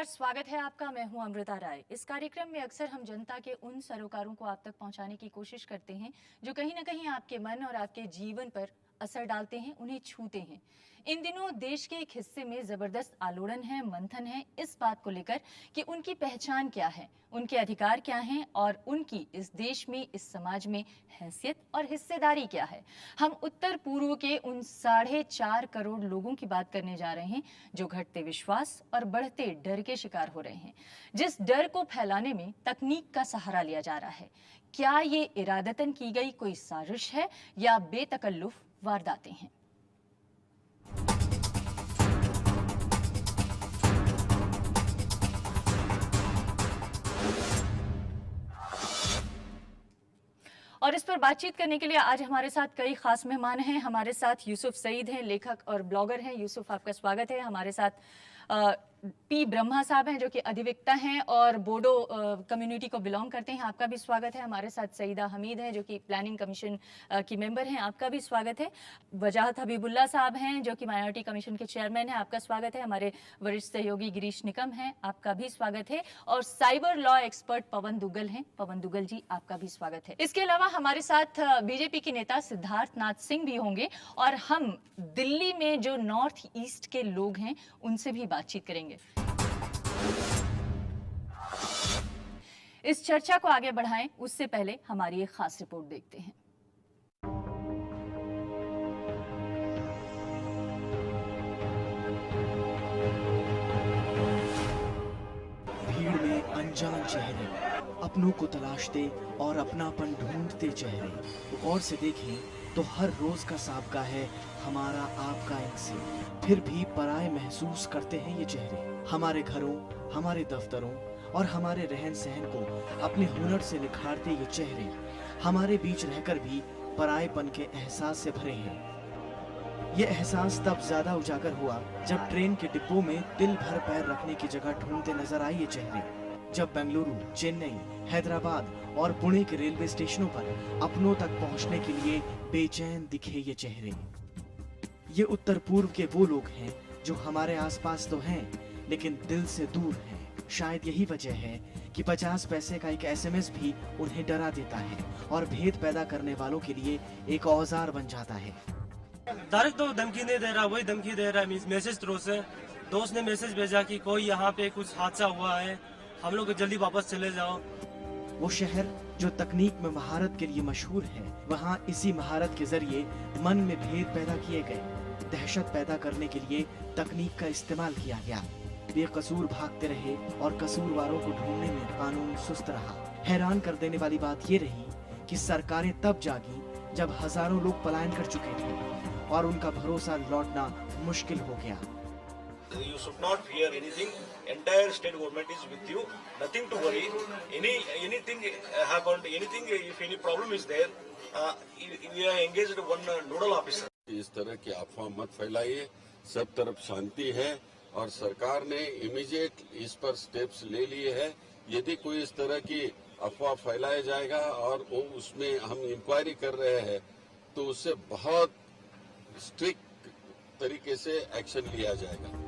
नमस्कार, स्वागत है आपका। मैं हूं अमृता राय। इस कार्यक्रम में अक्सर हम जनता के उन सरोकारों को आप तक पहुंचाने की कोशिश करते हैं जो कहीं ना कहीं आपके मन और आपके जीवन पर असर डालते हैं, उन्हें छूते हैं। इन दिनों देश के एक हिस्से में जबरदस्त आलोड़न है, मंथन है इस बात को लेकर कि उनकी पहचान क्या है, उनके अधिकार क्या हैं और उनकी इस देश में, इस समाज में हैसियत और हिस्सेदारी क्या है। हम उत्तर पूर्व के उन 4.5 करोड़ लोगों की बात करने जा रहे हैं जो घटते विश्वास और बढ़ते डर के शिकार हो रहे हैं, जिस डर को फैलाने में तकनीक का सहारा लिया जा रहा है। क्या ये इरादतन की गई कोई साजिश है या बेतकल्लुफ वारदातें हैं? और इस पर बातचीत करने के लिए आज हमारे साथ कई खास मेहमान हैं। हमारे साथ यूसुफ सईद हैं, लेखक और ब्लॉगर हैं। यूसुफ, आपका स्वागत है। हमारे साथ पी ब्रह्मा साहब हैं जो कि अधिवक्ता हैं और बोडो कम्युनिटी को बिलोंग करते हैं, आपका भी स्वागत है। हमारे साथ सईदा हमीद हैं जो कि प्लानिंग कमीशन की मेंबर हैं, आपका भी स्वागत है। वजाहत हबीबुल्ला साहब हैं जो कि माइनॉरिटी कमीशन के चेयरमैन हैं, आपका स्वागत है। हमारे वरिष्ठ सहयोगी गिरीश निकम हैं, आपका भी स्वागत है। और साइबर लॉ एक्सपर्ट पवन दुग्गल हैं। पवन दुग्गल जी, आपका भी स्वागत है। इसके अलावा हमारे साथ बीजेपी के नेता सिद्धार्थ नाथ सिंह भी होंगे और हम दिल्ली में जो नॉर्थ ईस्ट के लोग हैं उनसे भी बातचीत करेंगे। इस चर्चा को आगे बढ़ाएं उससे पहले हमारी एक खास रिपोर्ट देखते हैं। भीड़ में अनजान चेहरे अपनों को तलाशते और अपनापन ढूंढते चेहरे। गौर से देखें तो हर रोज का साबका है हमारा आपका इनसे, फिर भी पराये महसूस करते हैं ये चेहरे। हमारे घरों, हमारे दफ्तरों और हमारे रहन सहन को अपने हुनर से निखारते ये चेहरे हमारे बीच रहकर भी परायेपन के एहसास से भरे हैं। ये एहसास तब ज्यादा उजागर हुआ जब ट्रेन के डिब्बों में दिल भर पैर रखने की जगह ढूंढते नजर आए ये चेहरे। जब बेंगलुरु, चेन्नई, हैदराबाद और पुणे के रेलवे स्टेशनों पर अपनों तक पहुंचने के लिए बेचैन दिखे ये चेहरे। ये उत्तर पूर्व के वो लोग हैं जो हमारे आसपास तो हैं लेकिन दिल से दूर हैं। शायद यही वजह है कि 50 पैसे का एक एसएमएस भी उन्हें डरा देता है और भेद पैदा करने वालों के लिए एक औजार बन जाता है। डायरेक्ट तो धमकी नहीं दे रहा, वही धमकी दे रहा है मैसेज थ्रू से। दोस्त ने मैसेज भेजा कि कोई यहाँ पे कुछ हादसा हुआ है, हम लोग जल्दी वापस चले जाओ। वो शहर जो तकनीक में महारत के लिए मशहूर है, वहाँ इसी महारत के जरिए मन में भेद पैदा किए गए। दहशत पैदा करने के लिए तकनीक का इस्तेमाल किया गया। बेकसूर भागते रहे और कसूरवारों को ढूंढने में कानून सुस्त रहा। हैरान कर देने वाली बात ये रही कि सरकारें तब जागी जब हजारों लोग पलायन कर चुके थे और उनका भरोसा लौटना मुश्किल हो गया। You should not fear anything. Entire state government is with you. Nothing to worry. Anything happened, anything if any problem is there, we are engaged one nodal officer. इस तरह की अफवाह मत फैलाइए। सब तरफ शांति है और सरकार ने इमीडिएट इस पर स्टेप्स ले लिए हैं। यदि कोई इस तरह की अफवाह फैलाया जाएगा और वो उसमें हम इंक्वायरी कर रहे हैं तो उससे बहुत स्ट्रिक्ट तरीके से एक्शन लिया जाएगा।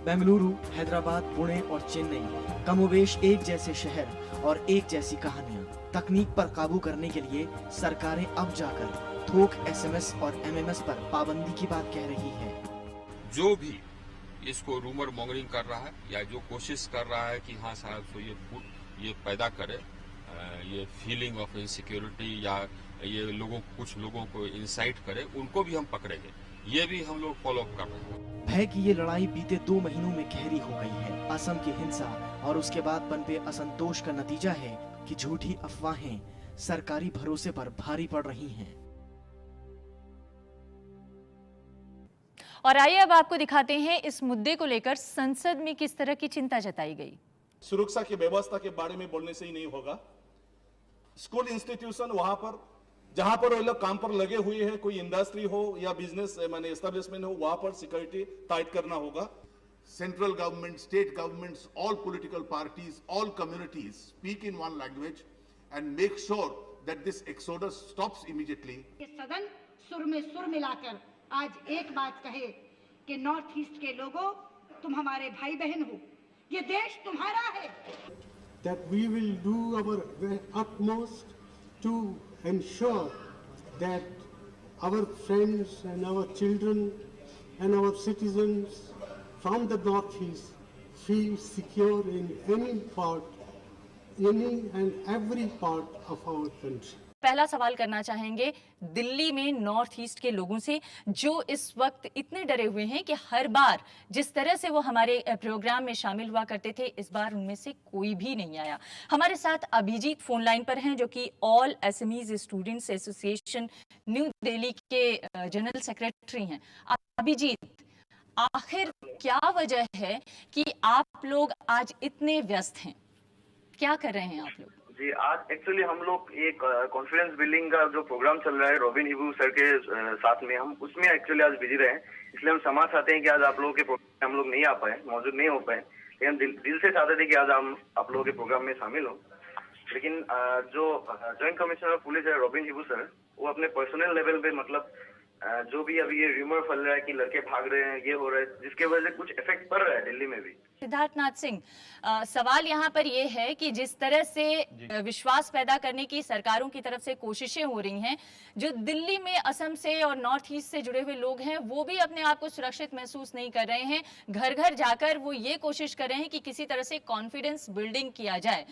बेंगलुरु, हैदराबाद, पुणे और चेन्नई कमोवेश एक जैसे शहर और एक जैसी कहानियां। तकनीक पर काबू करने के लिए सरकारें अब जाकर थोक एसएमएस और एमएमएस पर पाबंदी की बात कह रही है। जो भी इसको रूमर मॉन्गरिंग कर रहा है या जो कोशिश कर रहा है कि हाँ शायद तो ये पैदा करे ये फीलिंग ऑफ इनसिक्योरिटी या ये कुछ लोगों को इंसाइट करे, उनको भी हम पकड़ेंगे। ये भी हम लोग फॉलो अप कर रहे हैं। भय की ये लड़ाई बीते 2 महीनों में गहरी हो गई है। असम की हिंसा और उसके बाद पनपे असंतोष का नतीजा है कि झूठी अफवाहें सरकारी भरोसे पर भारी पड़ रही हैं। और आइए अब आपको दिखाते हैं इस मुद्दे को लेकर संसद में किस तरह की चिंता जताई गई। सुरक्षा की व्यवस्था के बारे में बोलने से ही नहीं होगा। स्कूल इंस्टीट्यूशन वहां पर जहां पर वो लोग काम पर लगे हुए हैं, कोई इंडस्ट्री हो या बिजनेस माने एस्टेब्लिशमेंट हो, वहां पर सिक्योरिटी टाइट करना होगा। Central government, state governments, all political parties, all communities speak in one language and make sure that this exodus stops immediately. सदन सुर में सुर मिलाकर आज एक बात कहे कि नॉर्थ ईस्ट के लोगों, तुम हमारे भाई बहन हो, ये देश तुम्हारा है। That we will do our utmost to ensure that our friends and our children and our citizens from the Northeast feel secure in any and every part of our country. पहला सवाल करना चाहेंगे दिल्ली में नॉर्थ ईस्ट के लोगों से, जो इस वक्त इतने डरे हुए हैं कि हर बार जिस तरह से वो हमारे प्रोग्राम में शामिल हुआ करते थे, इस बार उनमें से कोई भी नहीं आया। हमारे साथ अभिजीत फोन लाइन पर हैं, जो कि all SMEs students association new Delhi के जनरल सेक्रेटरी हैं। अभिजीत, आखिर क्या वजह है कि आप लोग आज इतने व्यस्त हैं? क्या कर रहे हैं आप लोग? जी, आज एक्चुअली हम लोग एक कॉन्फिडेंस बिल्डिंग का जो प्रोग्राम चल रहा है रॉबिन हिबू सर के साथ में, हम उसमें एक्चुअली आज बिजी रहे, इसलिए हम क्षमा चाहते हैं कि आज आप लोगों के प्रोग्राम में हम लोग नहीं आ पाए, मौजूद नहीं हो पाए, लेकिन दिल से चाहते थे कि आज हम आप लोगों के प्रोग्राम में शामिल हो। लेकिन जो जॉइंट कमिश्नर ऑफ पुलिस है रॉबिन हिबू सर, वो अपने पर्सनल लेवल पे मतलब जो भी अभी ये र्यूमर फैल रहा है कि लड़के भाग रहे हैं, ये हो रहा है, जिसके वजह से कुछ इफेक्ट पड़ रहा है दिल्ली में भी। सिद्धार्थ नाथ सिंह, सवाल यहाँ पर ये है कि जिस तरह से विश्वास पैदा करने की सरकारों की तरफ से कोशिशें हो रही हैं, जो दिल्ली में असम से और नॉर्थ ईस्ट से जुड़े हुए लोग हैं, वो भी अपने आप को सुरक्षित महसूस नहीं कर रहे हैं। घर घर जाकर वो ये कोशिश कर रहे हैं कि किसी तरह से कॉन्फिडेंस बिल्डिंग किया जाए।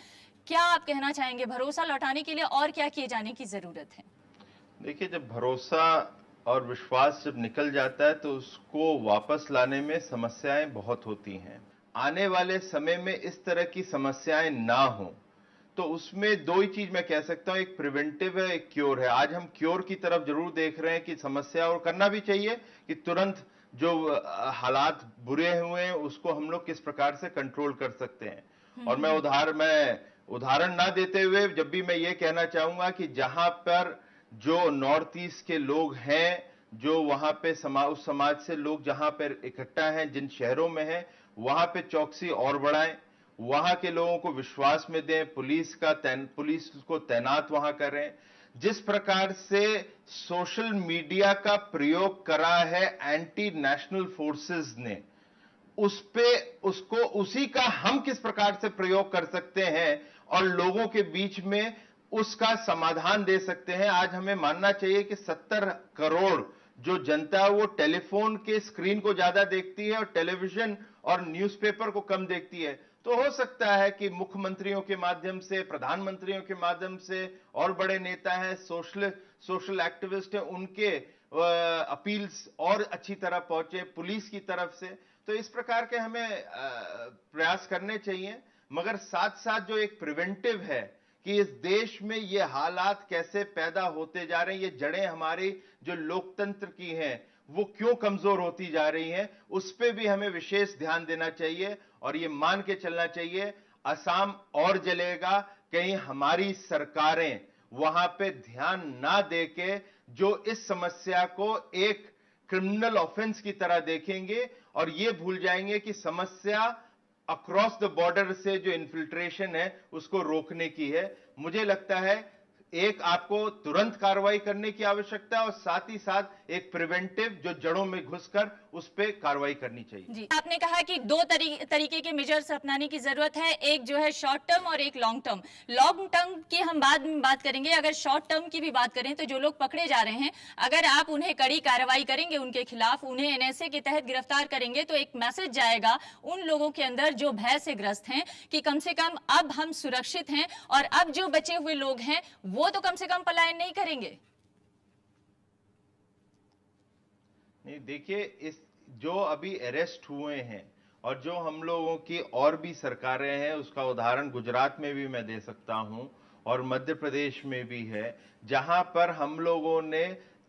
क्या आप कहना चाहेंगे, भरोसा लौटाने के लिए और क्या किए जाने की जरूरत है? देखिए, जब भरोसा और विश्वास जब निकल जाता है तो उसको वापस लाने में समस्याएं बहुत होती हैं। आने वाले समय में इस तरह की समस्याएं ना हो तो उसमें दो ही चीज मैं कह सकता हूं, एक प्रिवेंटिव है, एक क्योर है। आज हम क्योर की तरफ जरूर देख रहे हैं कि समस्या, और करना भी चाहिए कि तुरंत जो हालात बुरे हुए हैं उसको हम लोग किस प्रकार से कंट्रोल कर सकते हैं। और मैं उदाहरण ना देते हुए जब भी मैं ये कहना चाहूंगा कि जहां पर जो नॉर्थ ईस्ट के लोग हैं, जो वहां पे उस समाज से लोग जहां पर इकट्ठा हैं, जिन शहरों में हैं, वहां पे चौकसी और बढ़ाएं, वहां के लोगों को विश्वास में दें, पुलिस को तैनात वहां करें। जिस प्रकार से सोशल मीडिया का प्रयोग करा है एंटी नेशनल फोर्सेस ने, उसी का हम किस प्रकार से प्रयोग कर सकते हैं और लोगों के बीच में उसका समाधान दे सकते हैं। आज हमें मानना चाहिए कि 70 करोड़ जो जनता है वो टेलीफोन के स्क्रीन को ज्यादा देखती है और टेलीविजन और न्यूज़पेपर को कम देखती है। तो हो सकता है कि मुख्यमंत्रियों के माध्यम से, प्रधानमंत्रियों के माध्यम से, और बड़े नेता हैं, सोशल एक्टिविस्ट हैं, उनके अपील्स और अच्छी तरह पहुंचे पुलिस की तरफ से। तो इस प्रकार के हमें प्रयास करने चाहिए, मगर साथ साथ जो एक प्रिवेंटिव है कि इस देश में ये हालात कैसे पैदा होते जा रहे हैं, ये जड़ें हमारी जो लोकतंत्र की हैं वो क्यों कमजोर होती जा रही हैं, उस पे भी हमें विशेष ध्यान देना चाहिए और ये मान के चलना चाहिए असम और जलेगा कहीं हमारी सरकारें वहां पे ध्यान ना देके जो इस समस्या को एक क्रिमिनल ऑफेंस की तरह देखेंगे और ये भूल जाएंगे कि समस्या अक्रॉस द बॉर्डर से जो इन्फिल्ट्रेशन है उसको रोकने की है। मुझे लगता है एक आपको तुरंत कार्रवाई करने की आवश्यकता है और साथ ही साथ एक प्रिवेंटिव जो जड़ों में घुसकर उस पे कार्रवाई करनी चाहिए। जी, आपने कहा कि दो तरीके के मेजर्स अपनाने की जरूरत है, एक जो है शॉर्ट टर्म और एक लॉन्ग टर्म। लॉन्ग टर्म की हम बाद में बात करेंगे। अगर शॉर्ट टर्म की भी बात करें तो जो लोग पकड़े जा रहे हैं, अगर आप उन्हें कड़ी कार्रवाई करेंगे, उनके खिलाफ उन्हें एनएसए के तहत गिरफ्तार करेंगे, तो एक मैसेज जाएगा उन लोगों के अंदर जो भय से ग्रस्त हैं कि कम से कम अब हम सुरक्षित हैं और अब जो बचे हुए लोग हैं वो तो कम से कम पलायन नहीं करेंगे। नहीं, देखिए, इस जो अभी अरेस्ट हुए हैं और जो हम लोगों की और भी सरकारें हैं, उसका उदाहरण गुजरात में भी मैं दे सकता हूं और मध्य प्रदेश में भी है, जहां पर हम लोगों ने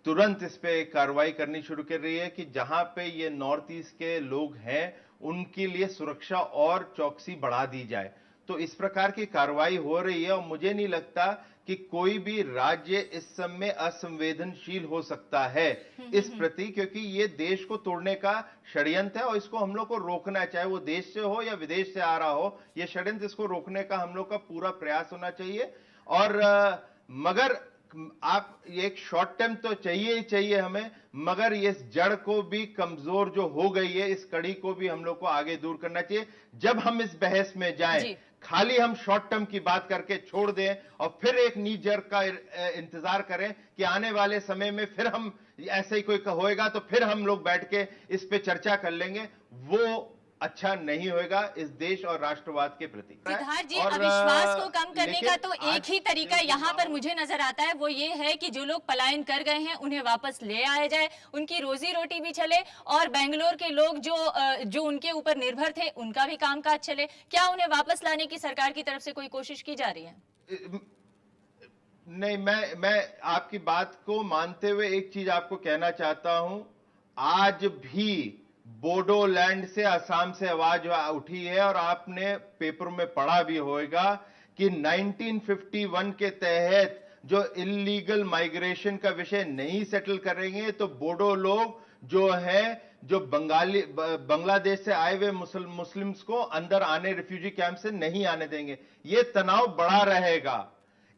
तुरंत इस पे कार्रवाई करनी शुरू कर रही है कि जहां पे ये नॉर्थ ईस्ट के लोग हैं उनके लिए सुरक्षा और चौकसी बढ़ा दी जाए। तो इस प्रकार की कार्रवाई हो रही है और मुझे नहीं लगता कि कोई भी राज्य इस समय असंवेदनशील हो सकता है इस प्रति, क्योंकि ये देश को तोड़ने का षड्यंत्र है और इसको हम लोग को रोकना है, चाहे वो देश से हो या विदेश से आ रहा हो, ये षड्यंत्र, इसको रोकने का हम लोग का पूरा प्रयास होना चाहिए। और मगर आप एक शॉर्ट टर्म तो चाहिए ही चाहिए हमें, मगर ये जड़ को भी कमजोर जो हो गई है, इस कड़ी को भी हम लोग को आगे दूर करना चाहिए। जब हम इस बहस में जाएं, खाली हम शॉर्ट टर्म की बात करके छोड़ दें और फिर एक नी जड़ का इंतजार करें कि आने वाले समय में फिर हम ऐसे ही कोई होएगा तो फिर हम लोग बैठ के इस पे चर्चा कर लेंगे, वो अच्छा नहीं होगा इस देश और राष्ट्रवाद के प्रति। सिद्धार्थ जी, और, अविश्वास को कम करने का तो लेकिन एक ही तरीका यहाँ पर मुझे नजर आता है, वो ये है कि जो लोग पलायन कर गए हैं उन्हें वापस ले आया जाए, उनकी रोजी रोटी भी चले और बेंगलोर के लोग जो उनके ऊपर निर्भर थे उनका भी कामकाज चले। क्या उन्हें वापस लाने की सरकार की तरफ से कोई कोशिश की जा रही है? नहीं, मैं आपकी बात को मानते हुए एक चीज आपको कहना चाहता हूं, आज भी बोडोलैंड से, असम से आवाज उठी है और आपने पेपर में पढ़ा भी होगा कि 1951 के तहत जो इलीगल माइग्रेशन का विषय नहीं सेटल करेंगे तो बोडो लोग जो हैं, जो बांग्लादेश से आए हुए मुस्लिम्स को अंदर आने, रिफ्यूजी कैंप से नहीं आने देंगे। ये तनाव बढ़ा रहेगा।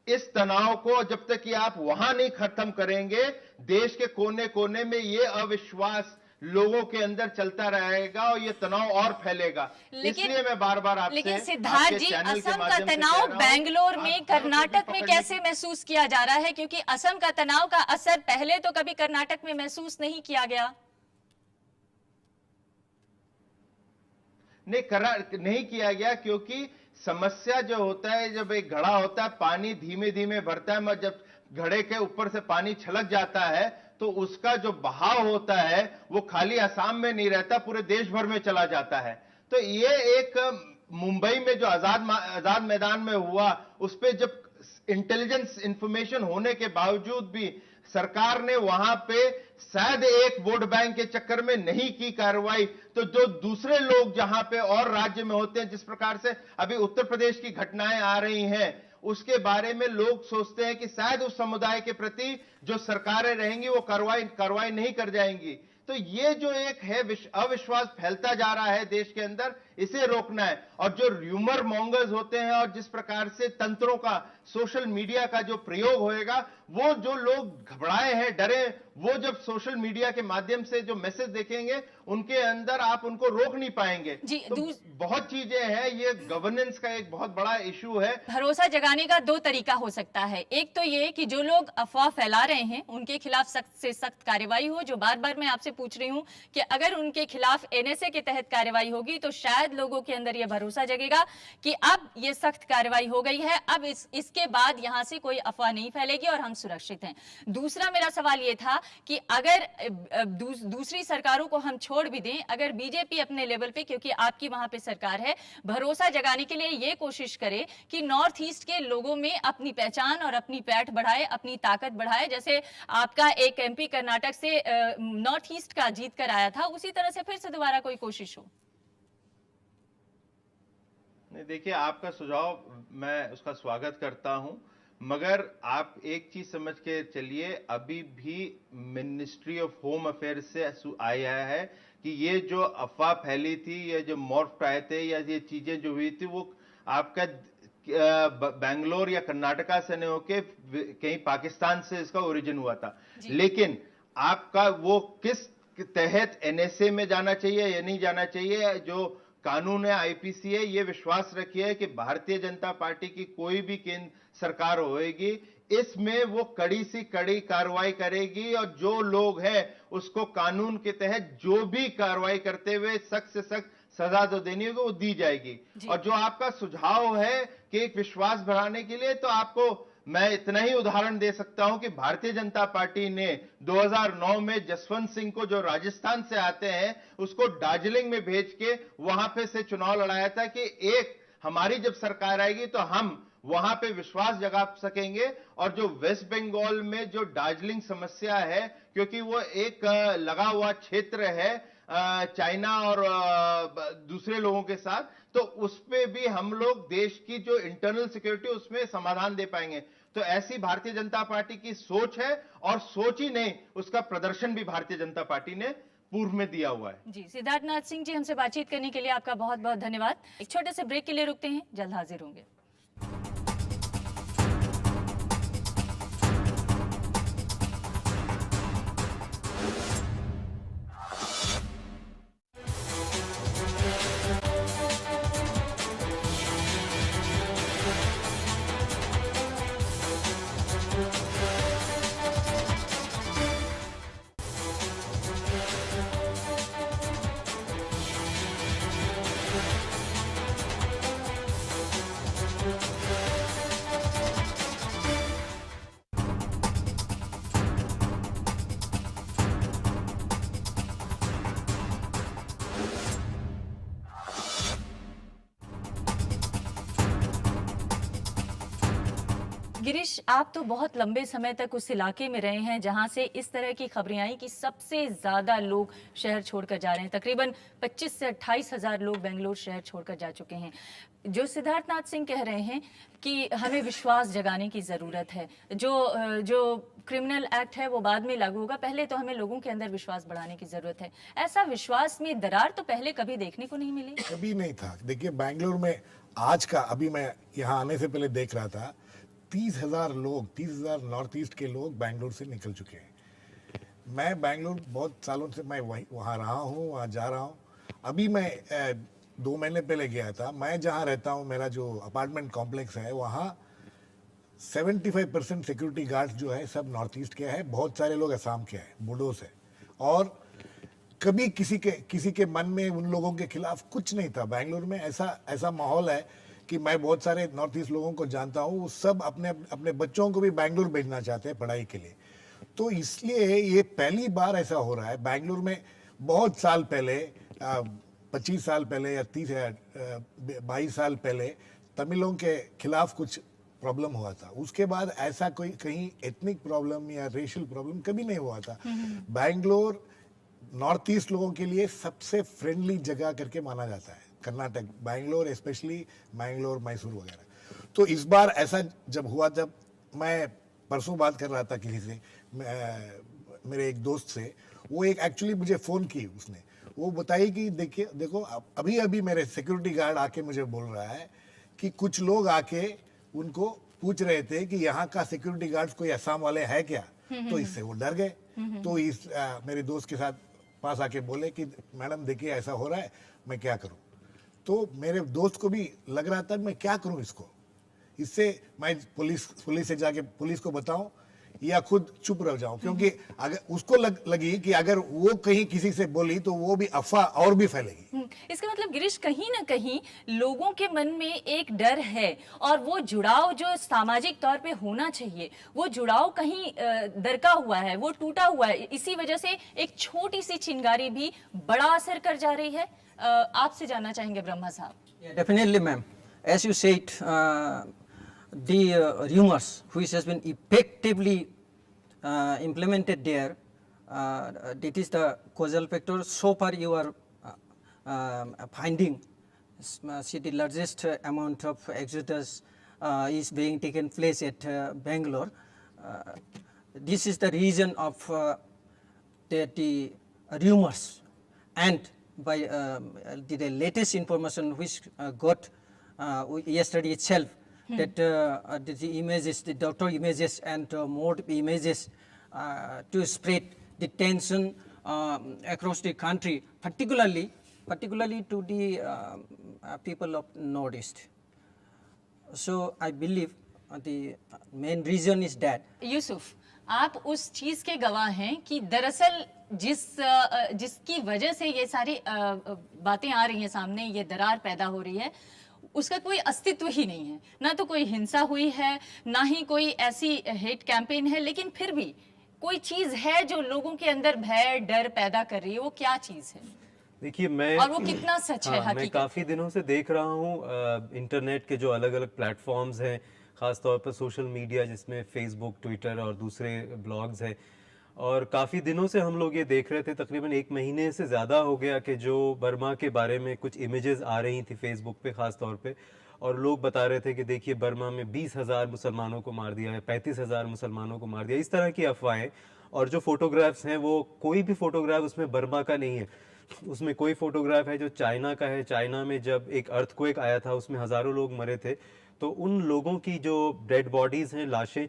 इस तनाव को जब तक कि आप वहां नहीं खत्म करेंगे, देश के कोने कोने में ये अविश्वास लोगों के अंदर चलता रहेगा और ये तनाव और फैलेगा। इसलिए मैं बार बार आपसे, लेकिन सिद्धार्थ जी, असम का तनाव बेंगलोर में, कर्नाटक में कैसे महसूस किया जा रहा है? क्योंकि असम का तनाव का असर पहले तो कभी कर्नाटक में महसूस नहीं किया गया। नहीं किया गया, क्योंकि समस्या जो होता है, जब एक घड़ा होता है, पानी धीमे धीमे भरता है, मगर जब घड़े के ऊपर से पानी छलक जाता है तो उसका जो बहाव होता है वो खाली असम में नहीं रहता, पूरे देश भर में चला जाता है। तो ये एक मुंबई में जो आजाद मैदान में हुआ, उस पे जब इंटेलिजेंस इंफॉर्मेशन होने के बावजूद भी सरकार ने वहां पे शायद एक वोट बैंक के चक्कर में नहीं की कार्रवाई, तो जो दूसरे लोग जहां पे और राज्य में होते हैं, जिस प्रकार से अभी उत्तर प्रदेश की घटनाएं आ रही हैं, उसके बारे में लोग सोचते हैं कि शायद उस समुदाय के प्रति जो सरकारें रहेंगी वो कार्रवाई नहीं कर जाएंगी। तो ये जो एक है अविश्वास फैलता जा रहा है देश के अंदर, इसे रोकना है। और जो र्यूमर मॉन्गर्स होते हैं और जिस प्रकार से तंत्रों का, सोशल मीडिया का जो प्रयोग होएगा, वो जो लोग घबराए हैं, डरे, वो जब सोशल मीडिया के माध्यम से जो मैसेज देखेंगे उनके अंदर आप उनको रोक नहीं पाएंगे। तो बहुत चीजें हैं, ये गवर्नेंस का एक बहुत बड़ा इशू है। भरोसा जगाने का दो तरीका हो सकता है। एक तो ये कि जो लोग अफवाह फैला रहे हैं उनके खिलाफ सख्त से सख्त कार्रवाई हो, जो बार बार मैं आपसे पूछ रही हूं कि अगर उनके खिलाफ एनएसए के तहत कार्रवाई होगी तो शायद लोगों के अंदर यह भरोसा जगेगा कि अब ये सख्त कार्रवाई हो गई है, अब इसके बाद यहां से कोई अफवाह नहीं फैलेगी और हम सुरक्षित हैं। दूसरा मेरा सवाल ये था कि अगर दूसरी सरकारों को हम छोड़ भी दें, अगर बीजेपी अपने लेवल पे, क्योंकि आपकी वहां पे सरकार है, भरोसा जगाने के लिए ये कोशिश करे कि नॉर्थ ईस्ट के लोगों में अपनी पहचान और अपनी पैठ बढ़ाए, अपनी ताकत बढ़ाए, जैसे आपका एक एमपी कर्नाटक से नॉर्थ ईस्ट का जीत कर आया था, उसी तरह से फिर से दोबारा कोई कोशिश हो। नहीं, देखिए, आपका सुझाव मैं उसका स्वागत करता हूं, मगर आप एक चीज समझ के चलिए, अभी भी मिनिस्ट्री ऑफ होम अफेयर से आया है कि ये जो अफवाह फैली थी, ये जो मॉर्फ आए थे, या ये चीजें जो हुई थी, वो आपका बेंगलोर या कर्नाटका से नहीं होके कहीं पाकिस्तान से इसका ओरिजिन हुआ था। लेकिन आपका वो किस तहत एनएसए में जाना चाहिए या नहीं जाना चाहिए, जो कानून है, आईपीसी है, ये विश्वास रखिए कि भारतीय जनता पार्टी की कोई भी केंद्र सरकार होएगी, इसमें वो कड़ी सी कड़ी कार्रवाई करेगी और जो लोग हैं उसको कानून के तहत जो भी कार्रवाई करते हुए सख्त से सख्त सजा जो देनी होगी वो दी जाएगी। और जो आपका सुझाव है कि एक विश्वास बढ़ाने के लिए, तो आपको मैं इतना ही उदाहरण दे सकता हूं कि भारतीय जनता पार्टी ने 2009 में जसवंत सिंह को, जो राजस्थान से आते हैं, उसको दार्जिलिंग में भेज के वहां पे से चुनाव लड़ाया था कि एक हमारी जब सरकार आएगी तो हम वहां पे विश्वास जगा सकेंगे। और जो वेस्ट बंगाल में जो दार्जिलिंग समस्या है, क्योंकि वो एक लगा हुआ क्षेत्र है चाइना और दूसरे लोगों के साथ, तो उस पे भी हम लोग देश की जो इंटरनल सिक्योरिटी, उसमें समाधान दे पाएंगे। तो ऐसी भारतीय जनता पार्टी की सोच है, और सोच ही नहीं, उसका प्रदर्शन भी भारतीय जनता पार्टी ने पूर्व में दिया हुआ है। जी, सिद्धार्थनाथ सिंह जी, हमसे बातचीत करने के लिए आपका बहुत बहुत धन्यवाद। एक छोटे से ब्रेक के लिए रुकते हैं, जल्द हाजिर होंगे। गिरीश, आप तो बहुत लंबे समय तक उस इलाके में रहे हैं जहां से इस तरह की खबरें आई कि सबसे ज़्यादा लोग शहर छोड़कर जा रहे हैं। तकरीबन 25 से 28 हज़ार लोग बेंगलोर शहर छोड़कर जा चुके हैं। जो सिद्धार्थनाथ सिंह कह रहे हैं कि हमें विश्वास जगाने की ज़रूरत है, जो क्रिमिनल एक्ट है वो बाद में लागू होगा, पहले तो हमें लोगों के अंदर विश्वास बढ़ाने की ज़रूरत है। ऐसा विश्वास में दरार तो पहले कभी देखने को नहीं मिली। कभी नहीं था। देखिए बेंगलोर में आज का, अभी मैं यहाँ आने से पहले देख रहा था, 30,000 लोग, 30,000 नॉर्थ ईस्ट के लोग बेंगलोर से निकल चुके हैं। मैं बेंगलोर बहुत सालों से मैं वहाँ रहा हूँ, वहाँ जा रहा हूँ। अभी मैं 2 महीने पहले गया था। मैं जहाँ रहता हूँ, मेरा जो अपार्टमेंट कॉम्प्लेक्स है, वहाँ 75% सिक्योरिटी गार्ड्स जो है सब नॉर्थ ईस्ट के हैं। बहुत सारे लोग असम के हैं, बोडोस है। और कभी किसी के मन में उन लोगों के खिलाफ कुछ नहीं था। बेंगलोर में ऐसा माहौल है कि मैं बहुत सारे नॉर्थ ईस्ट लोगों को जानता हूँ, वो सब अपने बच्चों को भी बेंगलोर भेजना चाहते हैं पढ़ाई के लिए। तो इसलिए ये पहली बार ऐसा हो रहा है। बेंगलोर में बहुत साल पहले, 25 साल पहले या 22 साल पहले तमिलों के खिलाफ कुछ प्रॉब्लम हुआ था। उसके बाद ऐसा कोई कहीं एथनिक प्रॉब्लम या रेशियल प्रॉब्लम कभी नहीं हुआ था। बेंगलोर नॉर्थ ईस्ट लोगों के लिए सबसे फ्रेंडली जगह करके माना जाता है। कर्नाटक, बेंगलोर, स्पेशली बेंगलोर, मैसूर वगैरह। तो इस बार ऐसा जब हुआ, जब मैं परसों बात कर रहा था किसी से, मेरे एक दोस्त से, वो एक एक्चुअली मुझे फ़ोन की उसने, वो बताई कि देखो अभी मेरे सिक्योरिटी गार्ड आके मुझे बोल रहा है कि कुछ लोग आके उनको पूछ रहे थे कि यहाँ का सिक्योरिटी गार्ड्स कोई असम वाले है क्या। तो इससे वो डर गए। तो मेरे दोस्त के साथ पास आके बोले कि मैडम देखिए ऐसा हो रहा है, मैं क्या करूं। तो मेरे दोस्त को भी लग रहा था मैं क्या करूं इससे मैं पुलिस से जाके पुलिस को बताऊं या खुद चुप रह जाऊं, क्योंकि अगर उसको लगी कि अगर वो कहीं किसी से बोली तो वो भी अफवाह और भी फैलेगी। इसका मतलब गिरीश, कहीं ना कहीं लोगों के मन में एक डर है और वो जुड़ाव जो सामाजिक तौर पे होना चाहिए, वो जुड़ाव कहीं दरका हुआ है, वो टूटा हुआ है। इसी वजह से एक छोटी सी चिंगारी भी बड़ा असर कर जा रही है। आपसे जानना चाहेंगे ब्रह्मा साहब। Definitely, ma'am. As you said, the rumors which has been effectively implemented there, that is the causal factor. So far you are finding see the largest amount of exodus is being taken place at Bangalore. This is the reason of that the rumors, and by the latest information which got yesterday itself, that the images, the doctor images and more images to spread the tension across the country, particularly to the people of Northeast. So I believe the main reason is that. Yusuf, आप उस चीज के गवाह हैं कि दरअसल जिसकी वजह से ये सारी बातें आ रही हैं सामने, ये दरार पैदा हो रही है, उसका कोई अस्तित्व ही नहीं है। ना तो कोई हिंसा हुई है, ना ही कोई ऐसी हेट कैंपेन है, लेकिन फिर भी कोई चीज है जो लोगों के अंदर भय, डर पैदा कर रही है। वो क्या चीज है? देखिए, मैं और वो कितना सच है? मैं काफी दिनों से देख रहा हूँ इंटरनेट के जो अलग अलग प्लेटफॉर्म्स हैं, खास तौर पर सोशल मीडिया जिसमें फेसबुक, ट्विटर और दूसरे ब्लॉग्स हैं, और काफ़ी दिनों से हम लोग ये देख रहे थे, तकरीबन 1 महीने से ज़्यादा हो गया कि जो बर्मा के बारे में कुछ इमेजेस आ रही थी फेसबुक पे ख़ास तौर पे, और लोग बता रहे थे कि देखिए बर्मा में 20,000 मुसलमानों को मार दिया है, 35,000 मुसलमानों को मार दिया, इस तरह की अफवाहें। और जो फोटोग्राफ्स हैं वो कोई भी फोटोग्राफ उसमें बर्मा का नहीं है, उसमें कोई फोटोग्राफ है जो चाइना का है। चाइना में जब एक अर्थक्वेक आया था उसमें हज़ारों लोग मरे थे, तो उन लोगों की जो डेड बॉडीज़ हैं, लाशें,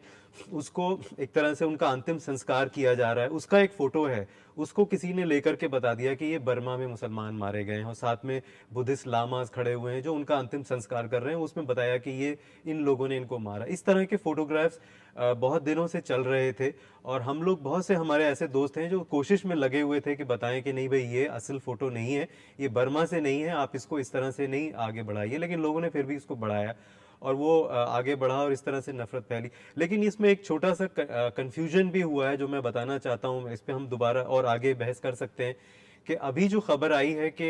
उसको एक तरह से उनका अंतिम संस्कार किया जा रहा है। उसका एक फ़ोटो है, उसको किसी ने लेकर के बता दिया कि ये बर्मा में मुसलमान मारे गए हैं, और साथ में बुद्धिस्ट लामाज खड़े हुए हैं जो उनका अंतिम संस्कार कर रहे हैं। उसमें बताया कि ये इन लोगों ने इनको मारा। इस तरह के फ़ोटोग्राफ्स बहुत दिनों से चल रहे थे, और हम लोग, बहुत से हमारे ऐसे दोस्त हैं जो कोशिश में लगे हुए थे कि बताएं कि नहीं भाई ये असल फ़ोटो नहीं है, ये बर्मा से नहीं है, आप इसको इस तरह से नहीं आगे बढ़ाइए। लेकिन लोगों ने फिर भी इसको बढ़ाया और वो आगे बढ़ा, और इस तरह से नफरत फैली। लेकिन इसमें एक छोटा सा कंफ्यूजन भी हुआ है जो मैं बताना चाहता हूँ। इस पर हम दोबारा और आगे बहस कर सकते हैं कि अभी जो खबर आई है कि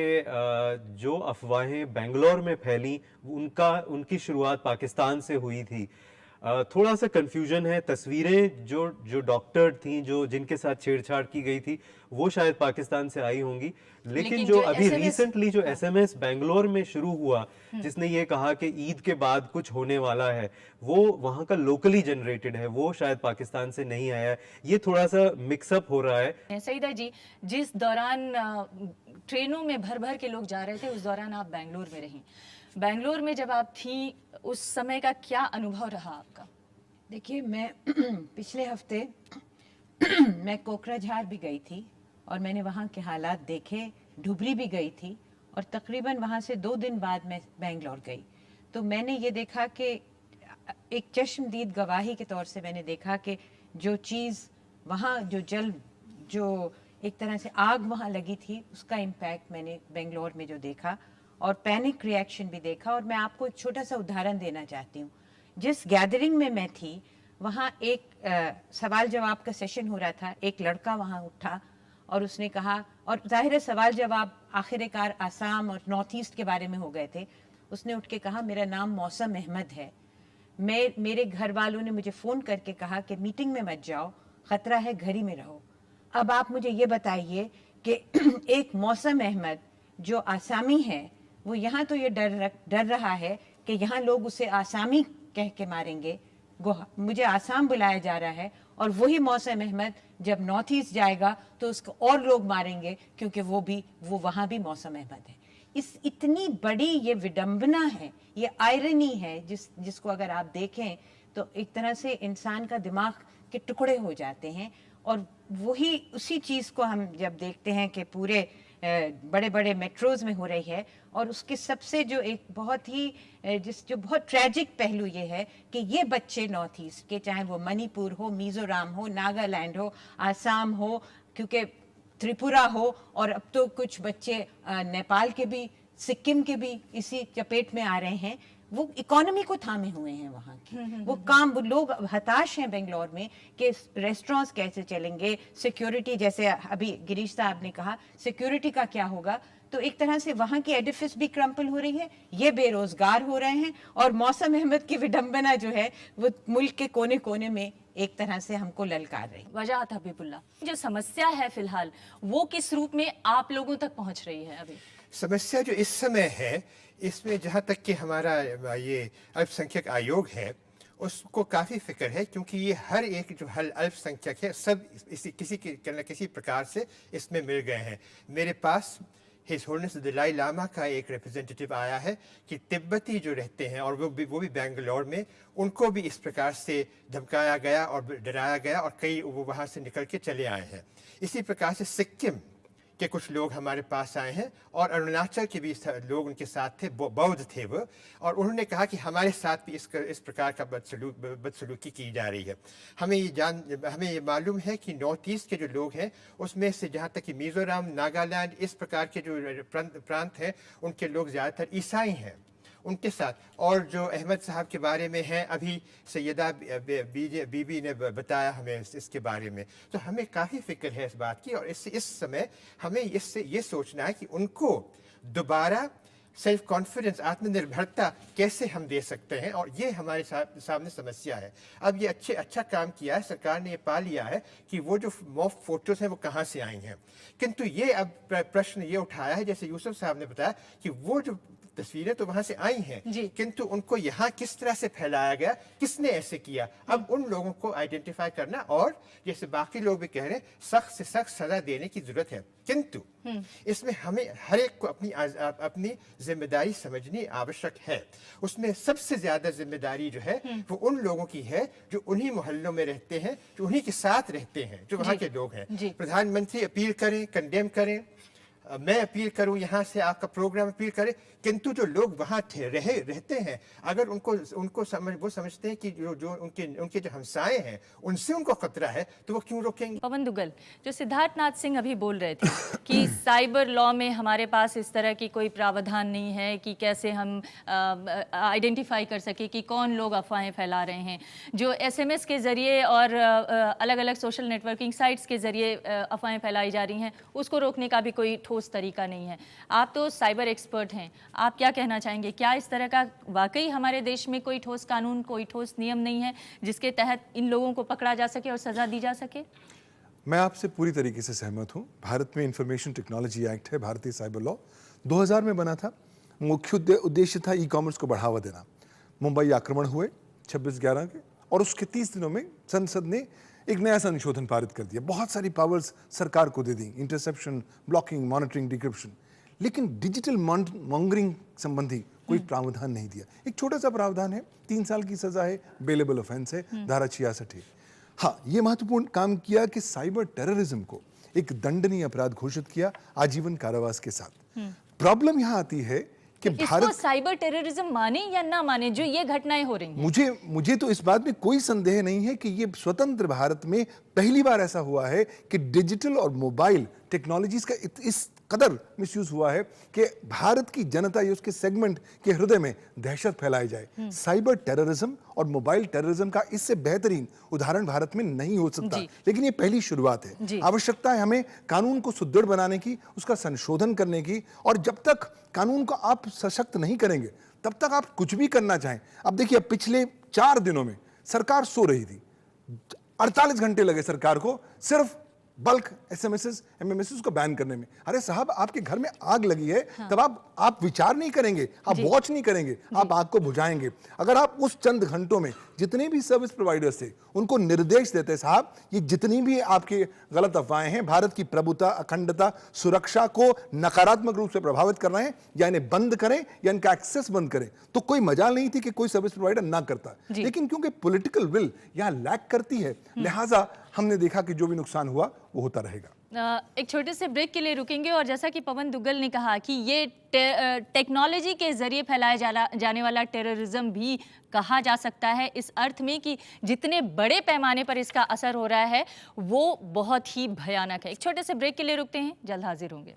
जो अफवाहें बेंगलोर में फैली उनकी शुरुआत पाकिस्तान से हुई थी। थोड़ा सा कंफ्यूजन है। तस्वीरें जो डॉक्टर थी, जो जिनके साथ छेड़छाड़ की गई थी, वो शायद पाकिस्तान से आई होंगी, लेकिन जो अभी रिसेंटली जो एसएमएस बेंगलोर में शुरू हुआ, जिसने ये कहा कि ईद के बाद कुछ होने वाला है, वो वहां का लोकली जनरेटेड है, वो शायद पाकिस्तान से नहीं आया है। ये थोड़ा सा मिक्सअप हो रहा है। सईदा जी, जिस दौरान ट्रेनों में भर भर के लोग जा रहे थे, उस दौरान आप बेंगलोर में रहीं। बेंगलोर में जब आप थी, उस समय का क्या अनुभव रहा आपका? देखिए, मैं पिछले हफ्ते मैं कोकराझार भी गई थी और मैंने वहाँ के हालात देखे, धुबरी भी गई थी और तकरीबन वहाँ से 2 दिन बाद मैं बेंगलोर गई। तो मैंने ये देखा कि एक चश्मदीद गवाही के तौर से मैंने देखा कि जो चीज़ वहाँ जो एक तरह से आग वहाँ लगी थी, उसका इम्पैक्ट मैंने बेंगलोर में जो देखा और पैनिक रिएक्शन भी देखा। और मैं आपको एक छोटा सा उदाहरण देना चाहती हूँ। जिस गैदरिंग में मैं थी, वहाँ एक सवाल जवाब का सेशन हो रहा था। एक लड़का वहाँ उठा और उसने कहा, और जाहिर है सवाल जवाब आखिरकार आसाम और नॉर्थ ईस्ट के बारे में हो गए थे। उसने उठ के कहा, मेरा नाम मौसम अहमद है, मेरे घर वालों ने मुझे फ़ोन करके कहा कि मीटिंग में मत जाओ, ख़तरा है, घर ही में रहो। अब आप मुझे ये बताइए कि एक मौसम अहमद जो आसामी है, वो यहाँ तो ये डर रहा है कि यहाँ लोग उसे आसामी कह के मारेंगे, मुझे आसाम बुलाया जा रहा है, और वही मौसम अहमद जब नॉर्थ ईस्ट जाएगा तो उसको और लोग मारेंगे क्योंकि वो वहाँ भी मौसम अहमद है। इतनी बड़ी ये विडंबना है, ये आयरनी है, जिसको अगर आप देखें तो एक तरह से इंसान का दिमाग के टुकड़े हो जाते हैं। और वही उसी चीज़ को हम जब देखते हैं कि पूरे बड़े बड़े मेट्रोज़ में हो रही है, और उसके सबसे जो एक बहुत ही जो बहुत ट्रैजिक पहलू ये है कि ये बच्चे नॉर्थ ईस्ट के, चाहे वो मणिपुर हो, मिज़ोरम हो, नागालैंड हो, आसाम हो, क्योंकि त्रिपुरा हो, और अब तो कुछ बच्चे नेपाल के भी, सिक्किम के भी इसी चपेट में आ रहे हैं। वो इकोनॉमी को थामे हुए हैं वहाँ की, वो लोग हताश हैं बेंगलोर में कि रेस्टोरेंट्स कैसे चलेंगे, सिक्योरिटी, जैसे अभी गिरीश साहब ने कहा, सिक्योरिटी का क्या होगा। तो एक तरह से वहाँ की एडिफिस भी क्रम्पल हो रही है, ये बेरोजगार हो रहे हैं, और मौसम अहमद की विडंबना जो है वो मुल्क के कोने कोने में एक तरह से हमको ललकार रही। वजाहत हबीबुल्लाह, जो समस्या है फिलहाल वो किस रूप में आप लोगों तक पहुँच रही है? अभी समस्या जो इस समय है, इसमें जहाँ तक कि हमारा ये अल्पसंख्यक आयोग है, उसको काफ़ी फिक्र है, क्योंकि ये हर एक जो अल्पसंख्यक है, सब किसी प्रकार से इसमें मिल गए हैं। मेरे पास हिज होलनेस दलाई लामा का एक रिप्रेजेंटेटिव आया है कि तिब्बती जो रहते हैं, और वो भी बेंगलोर में, उनको भी इस प्रकार से धमकाया गया और डराया गया, और कई वो वहाँ से निकल के चले आए हैं। इसी प्रकार से सिक्किम के कुछ लोग हमारे पास आए हैं, और अरुणाचल के भी लोग उनके साथ थे, बौद्ध थे वो, और उन्होंने कहा कि हमारे साथ भी इस प्रकार का बदसलूकी की जा रही है। हमें ये मालूम है कि नॉर्थ ईस्ट के जो लोग हैं, उसमें से जहाँ तक कि मिज़ोरम, नागालैंड, इस प्रकार के जो प्रांत हैं, उनके लोग ज़्यादातर ईसाई हैं उनके साथ। और जो अहमद साहब के बारे में हैं, अभी सैयदा बीबी ने बताया हमें इसके बारे में, तो हमें काफ़ी फिक्र है इस बात की। और इस समय हमें इससे ये सोचना है कि उनको दोबारा सेल्फ कॉन्फिडेंस, आत्मनिर्भरता कैसे हम दे सकते हैं, और ये हमारे सामने समस्या है। अब ये अच्छा काम किया है सरकार ने, ये पा लिया है कि वो जो मॉफ फोटोज़ हैं वो कहाँ से आई हैं, किंतु ये अब प्रश्न ये उठाया है, जैसे यूसुफ साहब ने बताया, कि वो जो तस्वीरें तो वहां से आई हैं, किंतु उनको यहाँ किस तरह से फैलाया गया, किसने ऐसे किया, अब उन लोगों को आइडेंटिफाई करना, और जैसे बाकी लोग भी कह रहे हैं, सख्त से सख्त सजा देने की जरूरत है। किंतु इसमें हमें हर एक को अपनी जिम्मेदारी समझनी आवश्यक है। उसमें सबसे ज्यादा जिम्मेदारी जो है वो उन लोगों की है जो उन्हीं मोहल्लों में रहते हैं, जो उन्हीं के साथ रहते हैं, जो वहाँ के लोग हैं। प्रधानमंत्री अपील करें, कंडेम करें, मैं अपील करूं, यहाँ से आपका प्रोग्राम अपील करे, किंतु जो लोग वहाँ रहते हैं, अगर वो समझते हैं कि जो उनके जो हमसाए हैं, उनसे उनको खतरा है, तो वो क्यों रोकेंगे? पवन दुग्गल, जो सिद्धार्थनाथ सिंह अभी बोल रहे थे कि साइबर लॉ में हमारे पास इस तरह की कोई प्रावधान नहीं है कि कैसे हम आइडेंटिफाई कर सके कि कौन लोग अफवाहें फैला रहे हैं, जो SMS के ज़रिए और अलग अलग सोशल नेटवर्किंग साइट्स के ज़रिए अफवाहें फैलाई जा रही हैं, उसको रोकने का भी कोई ठोस ठोस तरीका नहीं है। आप तो साइबर एक्सपर्ट हैं, आप क्या कहना चाहेंगे? क्या इस तरह का वाकई हमारे देश में कोई ठोस कानून, कोई ठोस नियम नहीं है जिसके तहत इन लोगों को पकड़ा जा सके और सजा दी जा सके? मैं आपसे पूरी तरीके से सहमत हूँ। भारत में इंफॉर्मेशन टेक्नोलॉजी एक्ट है, भारतीय साइबर लॉ 2000 में बना था। मुख्य उद्देश्य था ई कॉमर्स को बढ़ावा देना। मुंबई आक्रमण हुए 26/11 के, और उसके 30 दिनों में संसद ने एक नया संशोधन पारित कर दिया। बहुत सारी पावर्स सरकार को दे दी, इंटरसेप्शन, ब्लॉकिंग, मॉनिटरिंग, डिक्रिप्शन, लेकिन डिजिटल मॉन्गरिंग संबंधी कोई प्रावधान नहीं दिया। एक छोटा सा प्रावधान है, 3 साल की सजा है, बेलेबल ऑफेंस है, धारा 66। हाँ, ये महत्वपूर्ण काम किया कि साइबर टेररिज्म को एक दंडनीय अपराध घोषित किया, आजीवन कारावास के साथ। प्रॉब्लम यहाँ आती है कि इसको साइबर टेररिज्म माने या ना माने जो ये घटनाएं हो रही हैं? मुझे तो इस बात में कोई संदेह नहीं है कि ये स्वतंत्र भारत में पहली बार ऐसा हुआ है कि डिजिटल और मोबाइल टेक्नोलॉजीज का इस कदर मिसयूज हुआ है कि भारत की जनता या उसके सेगमेंट के हृदय में दहशत फैलाई जाए। साइबर टेररिज्म और मोबाइल टेररिज्म का इससे बेहतरीन उदाहरण भारत में नहीं हो सकता, लेकिन ये पहली शुरुआत है। आवश्यकता है हमें कानून को सुदृढ़ बनाने की, उसका संशोधन करने की, और जब तक कानून को आप सशक्त नहीं करेंगे तब तक आप कुछ भी करना चाहें। अब देखिए, पिछले 4 दिनों में सरकार सो रही थी, 48 घंटे लगे सरकार को सिर्फ बल्क एसएमएस एमएमएस को बैन करने में। अरे साहब, आपके घर में आग लगी है, तब आप विचार नहीं करेंगे, आप वॉच नहीं करेंगे, आप आग को बुझाएंगे। अगर आप उस चंद घंटों में जितने भी सर्विस प्रोवाइडर्स थे उनको निर्देश देते, साहब ये जितनी भी आपके गलत अफवाहें हैं भारत की प्रभुता, अखंडता, सुरक्षा को नकारात्मक रूप से प्रभावित कर रहे हैं, या इन्हें बंद करें या इनका एक्सेस बंद करें, तो कोई मजाल नहीं थी कि कोई सर्विस प्रोवाइडर ना करता। लेकिन क्योंकि पॉलिटिकल विल यहाँ लैक करती है, लिहाजा हमने देखा कि जो भी नुकसान हुआ वो होता रहेगा। एक छोटे से ब्रेक के लिए रुकेंगे, और जैसा कि पवन दुग्गल ने कहा कि ये टेक्नोलॉजी के जरिए फैलाया जाने वाला टेररिज्म भी कहा जा सकता है, इस अर्थ में कि जितने बड़े पैमाने पर इसका असर हो रहा है वो बहुत ही भयानक है। एक छोटे से ब्रेक के लिए रुकते हैं, जल्द हाजिर होंगे।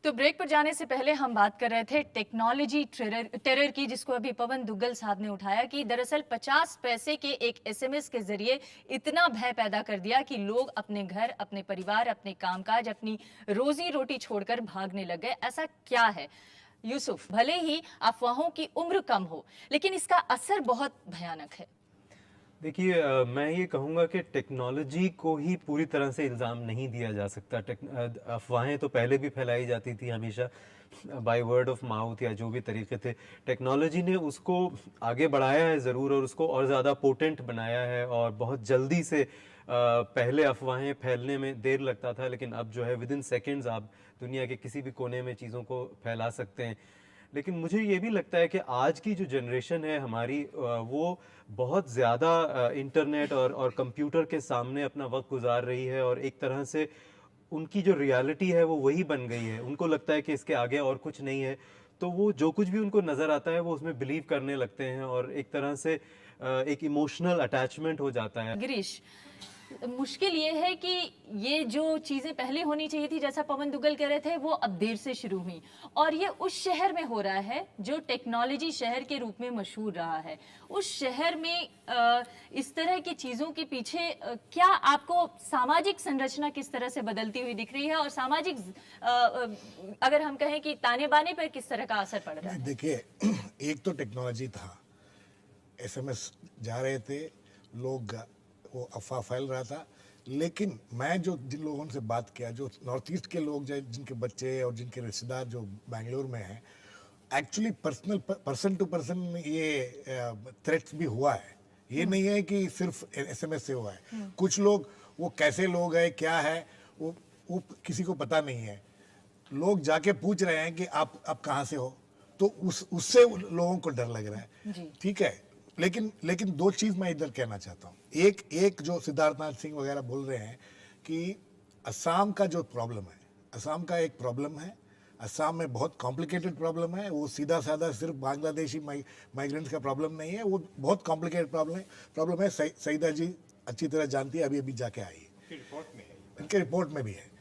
तो ब्रेक पर जाने से पहले हम बात कर रहे थे टेक्नोलॉजी टेरर की, जिसको अभी पवन दुग्गल साहब ने उठाया कि दरअसल 50 पैसे के एक एसएमएस के जरिए इतना भय पैदा कर दिया कि लोग अपने घर, अपने परिवार, अपने कामकाज, अपनी रोजी रोटी छोड़कर भागने लग गए। ऐसा क्या है यूसुफ? भले ही अफवाहों की उम्र कम हो, लेकिन इसका असर बहुत भयानक है। देखिए, मैं ये कहूँगा कि टेक्नोलॉजी को ही पूरी तरह से इल्ज़ाम नहीं दिया जा सकता। अफवाहें तो पहले भी फैलाई जाती थी हमेशा बाय वर्ड ऑफ माउथ या जो भी तरीके थे। टेक्नोलॉजी ने उसको आगे बढ़ाया है ज़रूर, और उसको और ज़्यादा पोटेंट बनाया है, और बहुत जल्दी से पहले अफवाहें फैलने में देर लगता था, लेकिन अब जो है विद इन सेकेंड्स आप दुनिया के किसी भी कोने में चीज़ों को फैला सकते हैं। लेकिन मुझे ये भी लगता है कि आज की जो जनरेशन है हमारी, वो बहुत ज़्यादा इंटरनेट और कंप्यूटर के सामने अपना वक्त गुजार रही है, और एक तरह से उनकी जो रियलिटी है वो वही बन गई है। उनको लगता है कि इसके आगे और कुछ नहीं है, तो वो जो कुछ भी उनको नज़र आता है वो उसमें बिलीव करने लगते हैं, और एक तरह से एक इमोशनल अटैचमेंट हो जाता है। गिरीश, मुश्किल ये है कि ये जो चीज़ें पहले होनी चाहिए थी, जैसा पवन दुग्गल कह रहे थे, वो अब देर से शुरू हुई, और ये उस शहर में हो रहा है जो टेक्नोलॉजी शहर के रूप में मशहूर रहा है। उस शहर में इस तरह की चीज़ों के पीछे क्या आपको सामाजिक संरचना किस तरह से बदलती हुई दिख रही है, और सामाजिक अगर हम कहें कि ताने बाने पर किस तरह का असर पड़ रहा है? देखिए, एक तो टेक्नोलॉजी था, एसएमएस जा रहे थे, लोग वो अफवाह फैल रहा था, लेकिन मैं जिन लोगों से बात किया, जो नॉर्थ ईस्ट के लोग जिनके बच्चे और जिनके रिश्तेदार जो बेंगलुरु में हैं, एक्चुअली पर्सन टू पर्सन ये थ्रेट्स भी हुआ है ये नहीं है कि सिर्फ एसएमएस से हुआ है। कुछ लोग, वो कैसे लोग हैं, क्या है, वो किसी को पता नहीं है। लोग जाके पूछ रहे हैं कि आप कहाँ से हो, तो उससे लोगों को डर लग रहा है। ठीक है, लेकिन दो चीज मैं इधर कहना चाहता हूँ। एक जो सिद्धार्थनाथ सिंह वगैरह बोल रहे हैं कि असम का जो प्रॉब्लम है, असम का एक प्रॉब्लम है, असम में बहुत कॉम्प्लिकेटेड प्रॉब्लम है। वो सीधा साधा सिर्फ बांग्लादेशी माइग्रेंट्स का प्रॉब्लम नहीं है, वो बहुत कॉम्प्लिकेटेड प्रॉब्लम है। सईदा जी अच्छी तरह जानती है, अभी जाके आई है, इनके रिपोर्ट में भी है।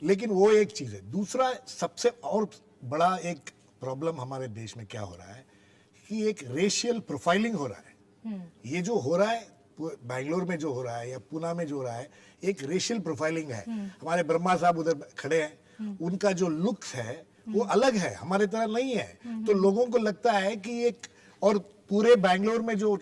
लेकिन वो एक चीज़ है। दूसरा सबसे और बड़ा एक प्रॉब्लम हमारे देश में क्या हो रहा है कि एक रेशियल प्रोफाइलिंग हो रहा है। ये जो हो रहा है बैंगलोर में, जो हो रहा है या पुणे में जो हो रहा है, एक रेशियल प्रोफाइलिंग है। हमारे ब्रह्मा साहब उधर खड़े हैं, उनका जो लुक्स है वो अलग है, हमारे तरह नहीं है। तो लोगों को लगता है कि एक, और पूरे बैंगलोर में जो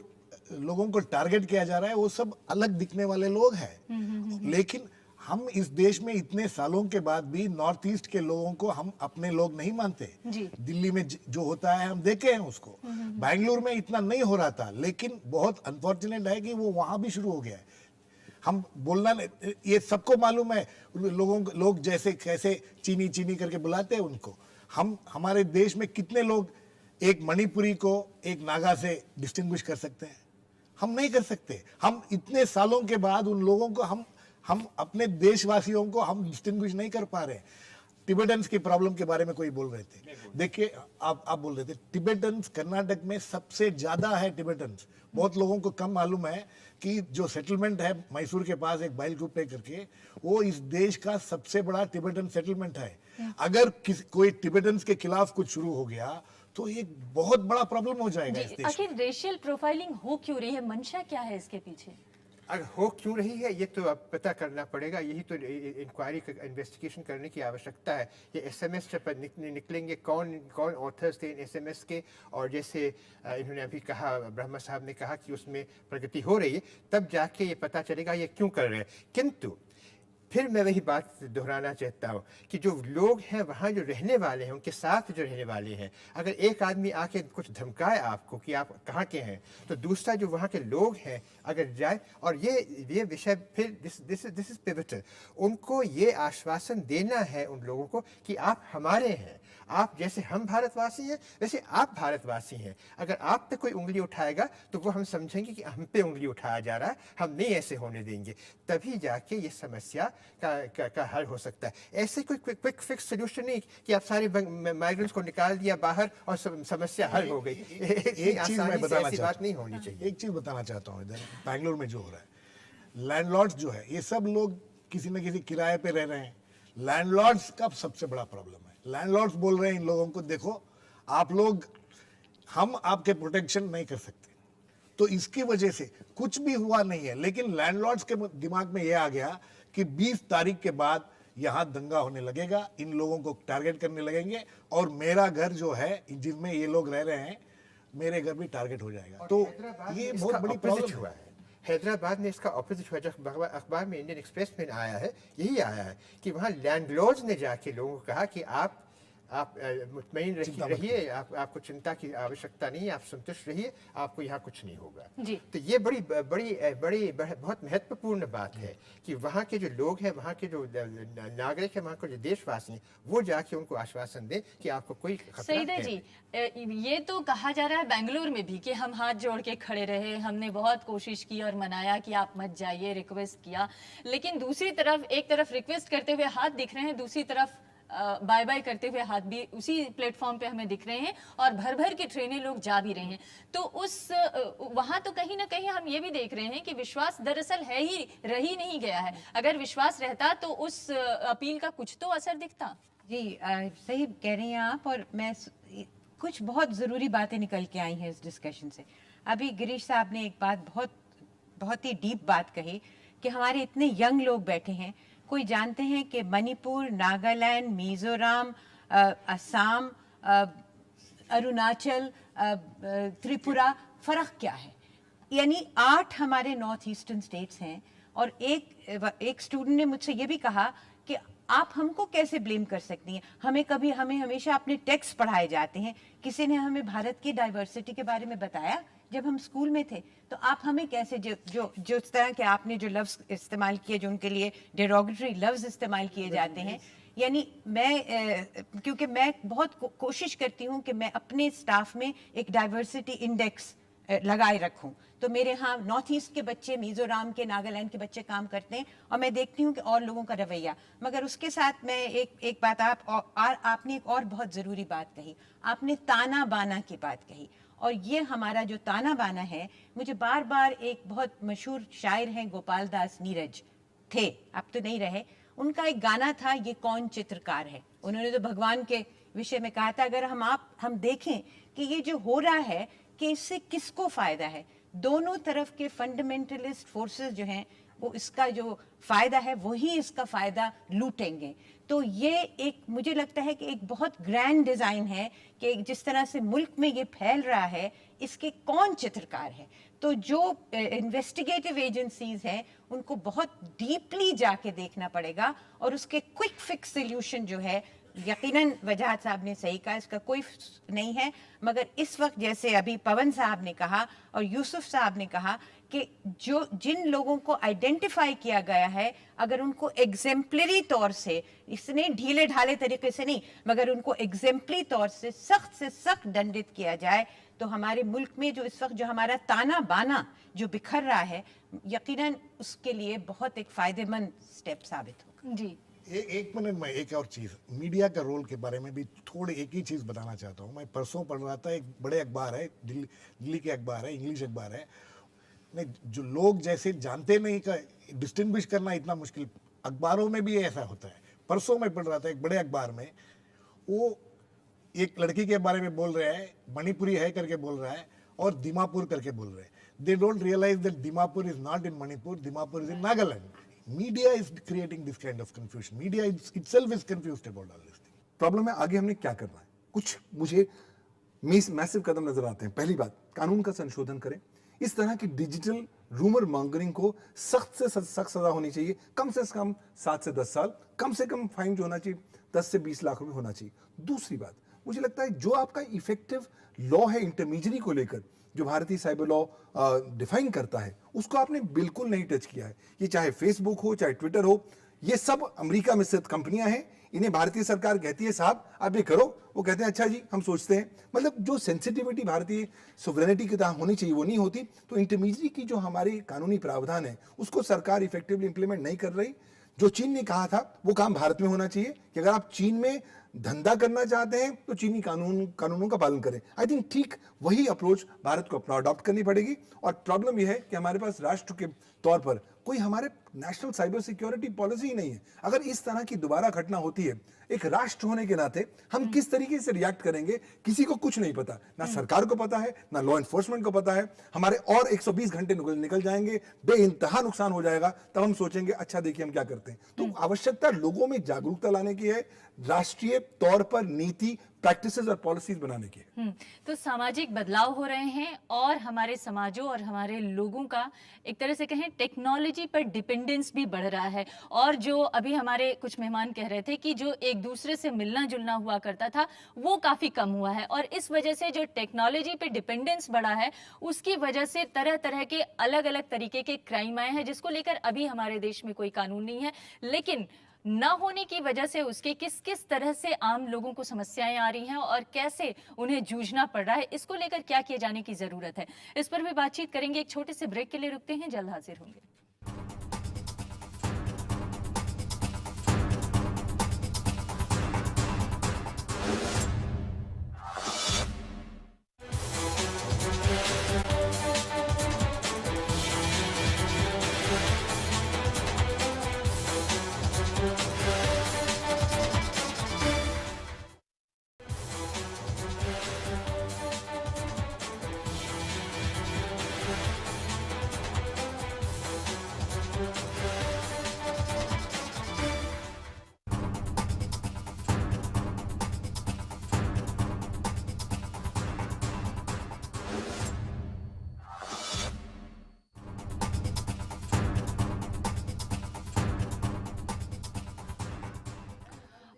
लोगों को टारगेट किया जा रहा है वो सब अलग दिखने वाले लोग हैं। लेकिन हम इस देश में इतने सालों के बाद भी नॉर्थ ईस्ट के लोगों को हम अपने लोग नहीं मानते। दिल्ली में जो होता है हम देखे हैं उसको, बैंगलोर में इतना नहीं हो रहा था, लेकिन बहुत अनफॉर्चुनेट है कि वो वहां भी शुरू हो गया है। हम बोलना, ये सबको मालूम है, लोग जैसे कैसे चीनी चीनी करके बुलाते हैं उनको। हमारे देश में कितने लोग एक मणिपुरी को एक नागा से डिस्टिंग्विश कर सकते हैं? हम नहीं कर सकते। हम इतने सालों के बाद उन लोगों को हम अपने देशवासियों को हम डिस्टिंग्विश नहीं कर पा रहे। टिबेटन्स की प्रॉब्लम के बारे में कोई बोल रहे थे, देखिए आप बोल रहे थे टिबेटन्स कर्नाटक में सबसे ज्यादा है। टिबेटन्स, बहुत लोगों को कम मालूम है कि जो सेटलमेंट है मैसूर के पास एक बाइलकुप्पे करके, वो इस देश का सबसे बड़ा टिबेटन सेटलमेंट है। अगर कोई टिबेटन्स के खिलाफ कुछ शुरू हो गया तो एक बहुत बड़ा प्रॉब्लम हो जाएगा इस देश में। आखिर रेशियल प्रोफाइलिंग हो क्यों रही है? मंशा क्या है इसके पीछे? अगर हो क्यों रही है ये तो अब पता करना पड़ेगा। यही तो इंक्वायरी इन्वेस्टिगेशन करने की आवश्यकता है। ये एसएमएस जब निकलेंगे, कौन ऑथर्स थे इन एसएमएस के, और जैसे इन्होंने अभी कहा, ब्रह्मा साहब ने कहा कि उसमें प्रगति हो रही है, तब जाके ये पता चलेगा ये क्यों कर रहे हैं। किंतु फिर मैं वही बात दोहराना चाहता हूँ कि जो लोग हैं वहाँ, जो रहने वाले हैं, उनके साथ जो रहने वाले हैं, अगर एक आदमी आके कुछ धमकाए आपको कि आप कहाँ के हैं, तो दूसरा जो वहाँ के लोग हैं अगर जाए, और ये विषय फिर दिस इज पिवटल, उनको ये आश्वासन देना है उन लोगों को कि आप हमारे हैं, आप जैसे हम भारतवासी हैं वैसे आप भारतवासी हैं। अगर आप पे कोई उंगली उठाएगा तो वो हम समझेंगे कि हम पे उंगली उठाया जा रहा है, हम नहीं ऐसे होने देंगे। तभी जाके ये समस्या का हल हो सकता है। ऐसे कोई क्विक फिक्स सोल्यूशन नहीं कि आप सारे माइग्रेंट्स को निकाल दिया बाहर और समस्या हल हो गई। एक चीज मैं बताना चाहता बात नहीं होनी चाहिए। एक चीज बताना चाहता हूँ, इधर बैंगलोर में जो हो रहा है, लैंडलॉर्ड्स जो है, ये सब लोग किसी न किसी किराए पे रह रहे हैं। लैंडलॉर्ड्स का सबसे बड़ा प्रॉब्लम है। लैंडलॉर्ड्स बोल रहे हैं इन लोगों को, देखो आप लोग, हम आपके प्रोटेक्शन नहीं कर सकते। तो इसकी वजह से कुछ भी हुआ नहीं है, लेकिन लैंडलॉर्ड्स के दिमाग में यह आ गया कि 20 तारीख के बाद यहाँ दंगा होने लगेगा, इन लोगों को टारगेट करने लगेंगे, और मेरा घर जो है जिसमें ये लोग रह रहे हैं, मेरे घर भी टारगेट हो जाएगा। तो ये बहुत बड़ी प्रॉब्लम हुआ है। हैदराबाद में इसका ऑपोजिट हुआ। जब अखबार में इंडियन एक्सप्रेस में आया है, यही आया है कि वहाँ लैंडलॉर्ड्स ने जाके लोगों को कहा कि आप मुतमईन रहिए, आपको चिंता की आवश्यकता नहीं है, आप संतुष्ट रहिए, आपको यहाँ कुछ नहीं होगा। तो ये बड़ी बहुत महत्वपूर्ण बात है कि वहाँ के जो लोग हैं, वहाँ के जो नागरिक हैं, वहाँ के जो देशवासी हैं, वो जाके उनको आश्वासन दें कि आपको कोई खतरा सईदा जी, ये तो कहा जा रहा है बेंगलुरु में भी कि हम हाथ जोड़ के खड़े रहे, हमने बहुत कोशिश की और मनाया कि आप मत जाइए, रिक्वेस्ट किया, लेकिन दूसरी तरफ एक तरफ रिक्वेस्ट करते हुए हाथ दिख रहे हैं, दूसरी तरफ बाय बाय करते हुए हाथ भी उसी प्लेटफॉर्म पे हमें दिख रहे हैं, और भर भर के ट्रेनें लोग जा भी रहे हैं। तो वहाँ तो कहीं ना कहीं हम ये भी देख रहे हैं कि विश्वास दरअसल रह ही नहीं गया है। अगर विश्वास रहता तो उस अपील का कुछ तो असर दिखता। जी सही कह रही हैं आप, और मैं कुछ बहुत ज़रूरी बातें निकल के आई हैं इस डिस्कशन से। अभी गिरीश साहब ने एक बात बहुत ही डीप बात कही कि हमारे इतने यंग लोग बैठे हैं, कोई जानते हैं कि मणिपुर, नागालैंड, मिजोरम, असम, अरुणाचल, त्रिपुरा, फ़र्क क्या है? यानी 8 हमारे नॉर्थ ईस्टर्न स्टेट्स हैं, और एक स्टूडेंट ने मुझसे ये भी कहा कि आप हमको कैसे ब्लेम कर सकती हैं, हमें हमेशा अपने टेक्स्ट पढ़ाए जाते हैं, किसी ने हमें भारत की डाइवर्सिटी के बारे में बताया जब हम स्कूल में थे तो आप हमें कैसे जो इस तरह के आपने जो लफ्ज़ इस्तेमाल किए, जो उनके लिए डेरोगेटरी लफ्ज़ इस्तेमाल किए जाते हैं, यानी मैं क्योंकि मैं बहुत कोशिश करती हूँ कि मैं अपने स्टाफ में एक डाइवर्सिटी इंडेक्स लगाए रखूं। तो मेरे यहाँ नॉर्थ ईस्ट के बच्चे, मिजोरम के, नागालैंड के बच्चे काम करते हैं और मैं देखती हूँ कि और लोगों का रवैया। मगर उसके साथ मैं एक बात आपने एक और बहुत ज़रूरी बात कही, आपने ताना बाना की बात कही। और ये हमारा जो ताना बाना है, मुझे बार बार एक बहुत मशहूर शायर हैं गोपाल दास नीरज थे, अब तो नहीं रहे, उनका एक गाना था, ये कौन चित्रकार है। उन्होंने तो भगवान के विषय में कहा था, अगर हम देखें कि ये जो हो रहा है कि इससे किसको फायदा है, दोनों तरफ के फंडामेंटलिस्ट फोर्सेस जो हैं वो इसका जो फायदा है वही इसका फायदा लूटेंगे। तो ये एक मुझे लगता है कि एक बहुत ग्रैंड डिजाइन है कि जिस तरह से मुल्क में ये फैल रहा है, इसके कौन चित्रकार है। तो जो इन्वेस्टिगेटिव एजेंसीज हैं उनको बहुत डीपली जाके देखना पड़ेगा और उसके क्विक फिक्स सोल्यूशन जो है, यकीनन वजाहत साहब ने सही कहा, इसका कोई नहीं है। मगर इस वक्त जैसे अभी पवन साहब ने कहा और यूसुफ साहब ने कहा कि जिन लोगों को आइडेंटिफाई किया गया है, अगर उनको एग्जेम्पलरी तौर से, इसने ढीले ढाले तरीके से नहीं, मगर उनको एग्जेम्पलरी तौर से सख्त दंडित किया जाए, तो हमारे मुल्क में जो इस वक्त जो हमारा ताना बाना जो बिखर रहा है, यकीनन उसके लिए बहुत एक फ़ायदेमंद स्टेप साबित होगा। जी, एक मिनट में एक और चीज़, मीडिया का रोल के बारे में भी थोड़ी एक ही चीज़ बताना चाहता हूँ। मैं परसों पढ़ रहा था, एक बड़े अखबार है, दिल्ली के अखबार है, इंग्लिश अखबार है, नहीं जो लोग जैसे जानते नहीं का डिस्टिंग्विश करना इतना मुश्किल, अखबारों में भी ऐसा होता है। परसों मैं पढ़ रहा था एक बड़े अखबार में, वो एक लड़की के बारे में बोल रहे हैं, मणिपुरी है करके बोल रहा है और दिमापुर करके बोल रहे हैं। They don't realize that Dimapur is not in Manipur, Dimapur is in Nagaland. Media is creating this kind of confusion. Media itself is confused about all this thing. Problem है आगे हमने क्या करना है। कुछ मुझे मैसिव कदम नजर आते हैं। पहली बात, कानून का संशोधन करें। इस तरह की डिजिटल रूमर मॉन्गरिंग को सख्त से सख्त सजा होनी चाहिए, कम से कम 7 से 10 साल, कम से कम फाइन जो होना चाहिए 10 से 20 लाख रुपए होना चाहिए। दूसरी बात, मुझे लगता है जो आपका इफेक्टिव लॉ है इंटरमीडियरी को लेकर, जो भारतीय साइबर लॉ डिफाइन करता है, उसको आपने बिल्कुल नहीं टच किया है। ये चाहे फेसबुक हो, चाहे ट्विटर हो, ये सब अमेरिका में स्थित कंपनियां हैं। इन्हें भारतीय सरकार कहती है साहब आप ये करो, वो कहते हैं अच्छा जी हम सोचते हैं। मतलब जो सेंसिटिविटी भारतीय सोवरेनिटी की तरह होनी चाहिए वो नहीं होती। तो इंटरमीडियरी की जो हमारी कानूनी प्रावधान है उसको सरकार इफेक्टिवली इंप्लीमेंट नहीं कर रही। जो चीन ने कहा था वो काम भारत में होना चाहिए कि अगर आप चीन में धंधा करना चाहते हैं तो चीनी कानूनों का पालन करें। आई थिंक ठीक वही अप्रोच भारत को अपना अडॉप्ट करनी पड़ेगी। और प्रॉब्लम यह है कि हमारे पास राष्ट्र के तौर पर कोई हमारे नेशनल साइबर सिक्योरिटी पॉलिसी ही नहीं है। अगर इस तरह की दोबारा घटना होती है, एक राष्ट्र होने के नाते हम किस तरीके से रिएक्ट करेंगे किसी को कुछ नहीं पता, ना सरकार को पता है, ना लॉ एनफोर्समेंट को पता है। हमारे और 120 घंटे निकल जाएंगे, बेइंतहा नुकसान हो जाएगा, तब हम सोचेंगे अच्छा देखिए हम क्या करते हैं। तो आवश्यकता लोगों में जागरूकता लाने की है, राष्ट्रीय तौर पर नीति, प्रैक्टिसेस और पॉलिसीज बनाने की है। तो सामाजिक बदलाव हो रहे हैं और हमारे समाजों और हमारे लोगों का एक तरह से कहें टेक्नोलॉजी पर डिपेंडेंस भी बढ़ रहा है। और जो अभी हमारे कुछ मेहमान कह रहे थे कि जो एक दूसरे से मिलना जुलना हुआ करता था वो काफ़ी कम हुआ है, और इस वजह से जो टेक्नोलॉजी पे डिपेंडेंस बढ़ा है उसकी वजह से तरह तरह के अलग अलग तरीके के क्राइम आए हैं, जिसको लेकर अभी हमारे देश में कोई कानून नहीं है। लेकिन न होने की वजह से उसके किस किस तरह से आम लोगों को समस्याएं आ रही हैं और कैसे उन्हें जूझना पड़ रहा है, इसको लेकर क्या किए जाने की ज़रूरत है, इस पर भी बातचीत करेंगे। एक छोटे से ब्रेक के लिए रुकते हैं, जल्द हाजिर होंगे।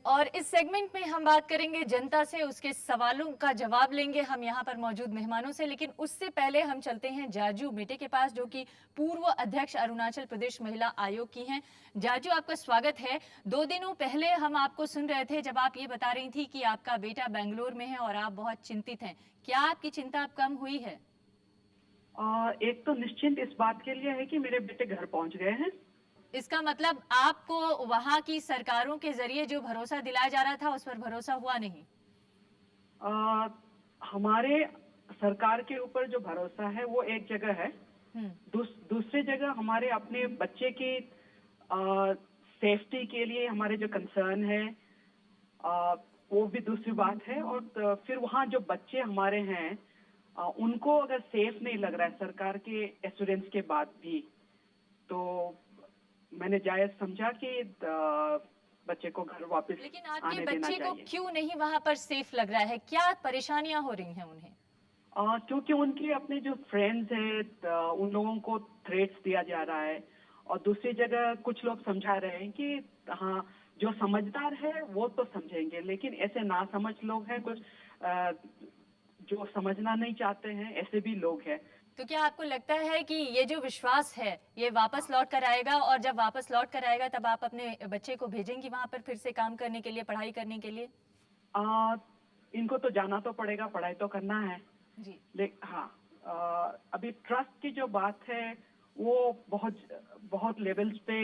और इस सेगमेंट में हम बात करेंगे जनता से, उसके सवालों का जवाब लेंगे हम यहाँ पर मौजूद मेहमानों से। लेकिन उससे पहले हम चलते हैं जाजू मेटे के पास, जो कि पूर्व अध्यक्ष अरुणाचल प्रदेश महिला आयोग की हैं। जाजू, आपका स्वागत है। 2 दिनों पहले हम आपको सुन रहे थे जब आप ये बता रही थी कि आपका बेटा बेंगलोर में है और आप बहुत चिंतित हैं। क्या आपकी चिंता अब कम हुई है? एक तो निश्चिंत इस बात के लिए है कि मेरे बेटे घर पहुंच गए हैं। इसका मतलब आपको वहाँ की सरकारों के जरिए जो भरोसा दिलाया जा रहा था उस पर भरोसा हुआ नहीं? हमारे सरकार के ऊपर जो भरोसा है वो एक जगह है, दूसरी जगह हमारे अपने बच्चे की सेफ्टी के लिए हमारे जो कंसर्न है वो भी दूसरी बात है। और फिर वहाँ जो बच्चे हमारे हैं उनको अगर सेफ नहीं लग रहा है सरकार के एश्योरेंस के बाद भी, तो मैंने जायज समझा कि बच्चे को घर वापस लेकिन आने आपके देना बच्चे को चाहिए। क्यों नहीं वहाँ पर सेफ लग रहा है? क्या परेशानियां हो रही हैं उन्हें? क्योंकि उनके अपने जो फ्रेंड्स हैं उन लोगों को थ्रेट्स दिया जा रहा है, और दूसरी जगह कुछ लोग समझा रहे हैं कि हाँ जो समझदार है वो तो समझेंगे, लेकिन ऐसे ना समझ लोग हैं, कुछ जो समझना नहीं चाहते हैं ऐसे भी लोग हैं। तो क्या आपको लगता है कि ये जो विश्वास है ये वापस लौट कर आएगा, और जब वापस लौट कर आएगा तब आप अपने बच्चे को भेजेंगी वहाँ पर फिर से काम करने के लिए, पढ़ाई करने के लिए? इनको तो जाना तो पड़ेगा, पढ़ाई तो करना है जी। हाँ, अभी ट्रस्ट की जो बात है वो बहुत लेवल्स पे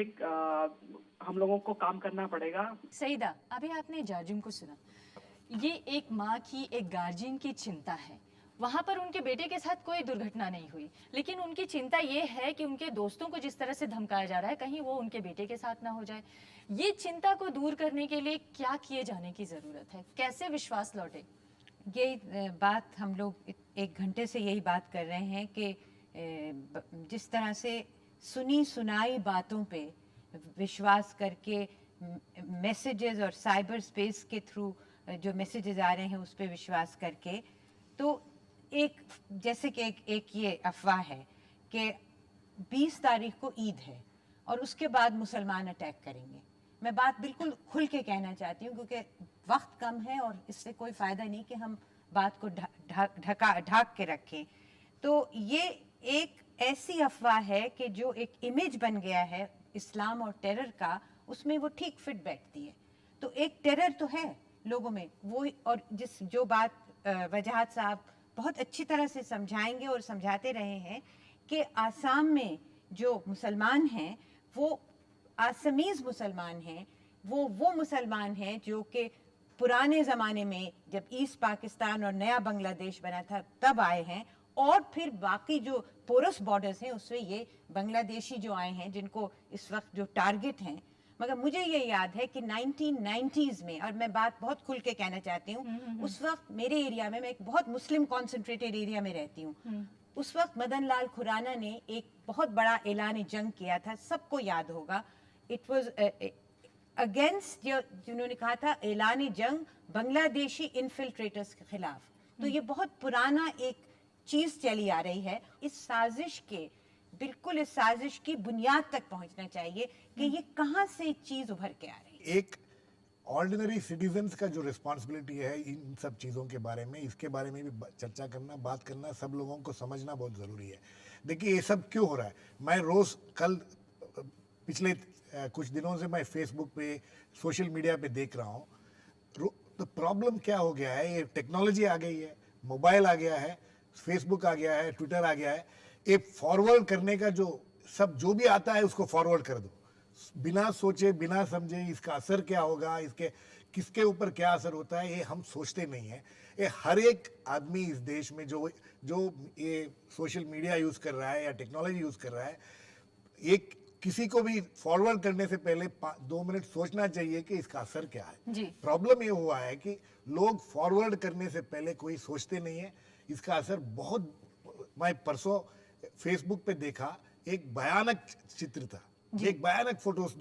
हम लोगों को काम करना पड़ेगा। सईदा, अभी आपने जाजिम को सुना, ये एक माँ की, एक गार्जियन की चिंता है। वहाँ पर उनके बेटे के साथ कोई दुर्घटना नहीं हुई, लेकिन उनकी चिंता ये है कि उनके दोस्तों को जिस तरह से धमकाया जा रहा है कहीं वो उनके बेटे के साथ ना हो जाए। ये चिंता को दूर करने के लिए क्या किए जाने की ज़रूरत है? कैसे विश्वास लौटे? ये बात हम लोग 1 घंटे से यही बात कर रहे हैं कि जिस तरह से सुनी सुनाई बातों पे विश्वास करके मैसेजेस और साइबर स्पेस के थ्रू जो मैसेजेस आ रहे हैं उस पे विश्वास करके, तो एक जैसे कि एक ये अफवाह है कि 20 तारीख को ईद है और उसके बाद मुसलमान अटैक करेंगे। मैं बात बिल्कुल खुल के कहना चाहती हूँ क्योंकि वक्त कम है और इससे कोई फ़ायदा नहीं कि हम बात को ढक के रखें। तो ये एक ऐसी अफवाह है कि जो एक इमेज बन गया है इस्लाम और टेरर का, उसमें वो ठीक फिट बैठती है। तो एक टेरर तो है लोगों में वो, और जो बात वजाहत साहब बहुत अच्छी तरह से समझाएंगे और समझाते रहे हैं कि आसाम में जो मुसलमान हैं वो आसामीज़ मुसलमान हैं, वो मुसलमान हैं जो कि पुराने ज़माने में जब ईस्ट पाकिस्तान और नया बांग्लादेश बना था तब आए हैं, और फिर बाकी जो पोरस बॉर्डर्स हैं उसमें ये बांग्लादेशी जो आए हैं जिनको इस वक्त जो टारगेट हैं। मगर मुझे ये याद है कि 1990s में, और मैं बात बहुत खुल के कहना चाहती हूँ, उस वक्त मेरे एरिया में, मैं एक बहुत मुस्लिम कॉन्सेंट्रेटेड एरिया में रहती हूँ, उस वक्त मदन लाल खुराना ने एक बहुत बड़ा ऐलान जंग किया था, सबको याद होगा। इट वाज अगेंस्ट, जिन्होंने कहा था ऐलान जंग बांग्लादेशी इन्फिल्ट्रेटर्स के खिलाफ। तो ये बहुत पुराना एक चीज चली आ रही है। इस साजिश के बिल्कुल इस साजिश की बुनियाद तक पहुंचना चाहिए कि ये कहां से चीज उभर के आ रही है। एक ऑर्डिनरी सिटीजन्स का जो रिस्पॉन्सिबिलिटी है इन सब चीज़ों के बारे में, इसके बारे में भी चर्चा करना, बात करना, सब लोगों को समझना बहुत ज़रूरी है। देखिए ये सब क्यों हो रहा है, मैं रोज़ पिछले कुछ दिनों से मैं फेसबुक पे, सोशल मीडिया पे देख रहा हूँ, तो प्रॉब्लम क्या हो गया है, ये टेक्नोलॉजी आ गई है, मोबाइल आ गया है, फेसबुक आ गया है, ट्विटर आ गया है, ये फॉरवर्ड करने का जो भी आता है उसको फॉरवर्ड कर दो, बिना सोचे बिना समझे इसका असर क्या होगा, इसके किसके ऊपर क्या असर होता है, ये हम सोचते नहीं है। ये हर एक आदमी इस देश में जो ये सोशल मीडिया यूज़ कर रहा है या टेक्नोलॉजी यूज़ कर रहा है, ये किसी को भी फॉरवर्ड करने से पहले 2 मिनट सोचना चाहिए कि इसका असर क्या है। प्रॉब्लम ये हुआ है कि लोग फॉरवर्ड करने से पहले कोई सोचते नहीं है, इसका असर बहुत। मैं परसों फेसबुक पे देखा, एक भयानक चित्र था, एक भयानक फोटोज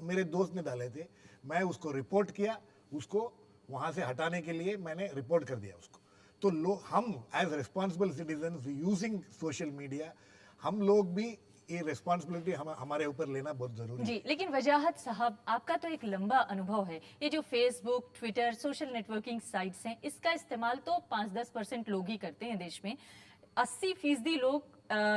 मेरे दोस्त ने डाले थे, मैं उसको रिपोर्ट किया, उसको वहां से हटाने के लिए मैंने रिपोर्ट कर दिया उसको। तो हम as responsible citizen using social media, हम लोग भी ये रिस्पॉन्सिबिलिटी हमारे ऊपर लेना बहुत जरूरी है। जी, लेकिन वजाहत साहब, आपका तो एक लंबा अनुभव है। ये जो Facebook, Twitter, social networking sites हैं, इसका इस्तेमाल तो 5-10% लोग ही करते हैं देश में। 80% लोग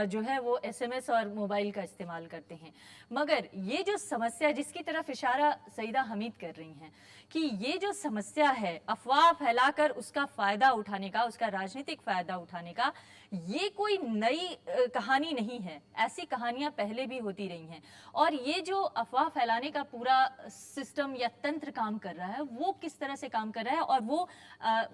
जो है वो SMS और मोबाइल का इस्तेमाल करते हैं। मगर ये जो समस्या जिसकी तरफ इशारा सईदा हमीद कर रही हैं कि ये जो समस्या है अफवाह फैलाकर उसका फ़ायदा उठाने का, उसका राजनीतिक फ़ायदा उठाने का, ये कोई नई कहानी नहीं है। ऐसी कहानियाँ पहले भी होती रही हैं। और ये जो अफवाह फैलाने का पूरा सिस्टम या तंत्र काम कर रहा है, वो किस तरह से काम कर रहा है, और वो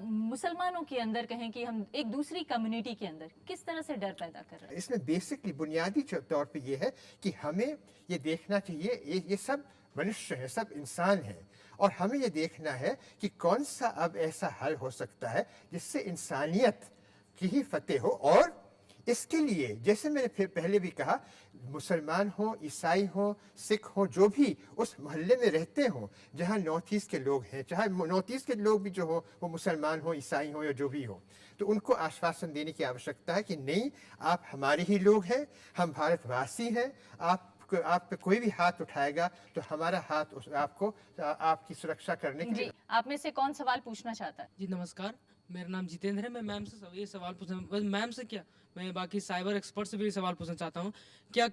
मुसलमानों के अंदर, कहें कि हम एक दूसरी कम्युनिटी के अंदर, किस तरह से डर पैदा कर रहा है? इसमें बेसिकली बुनियादी तौर पे ये है कि हमें ये देखना चाहिए, ये सब मनुष्य हैं, सब इंसान हैं, और हमें ये देखना है कि कौन सा अब ऐसा हल हो सकता है जिससे इंसानियत की ही फतेह हो। और इसके लिए, जैसे मैंने फिर पहले भी कहा, मुसलमान हो, ईसाई हो, सिख हो, जो भी उस मोहल्ले में रहते हो जहाँ नॉर्थ ईस्ट के लोग हैं, चाहे नॉर्थ ईस्ट के लोग भी जो हो वो मुसलमान हो, ईसाई हो या जो भी हो, तो उनको आश्वासन देने की आवश्यकता है कि नहीं, आप हमारे ही लोग हैं, हम भारतवासी हैं, आप पे कोई भी हाथ उठाएगा तो हमारा हाथ आपको आपकी सुरक्षा करने के जी, आप में से कौन सवाल पूछना चाहता है? जी नमस्कार, मेरा नाम जितेंद्र है। मैं मैम से ये सवाल पूछना, बस मैम से क्या, मैं बाकी साइबर एक्सपर्ट से भी सवाल पूछना चाहता हूँ। क्या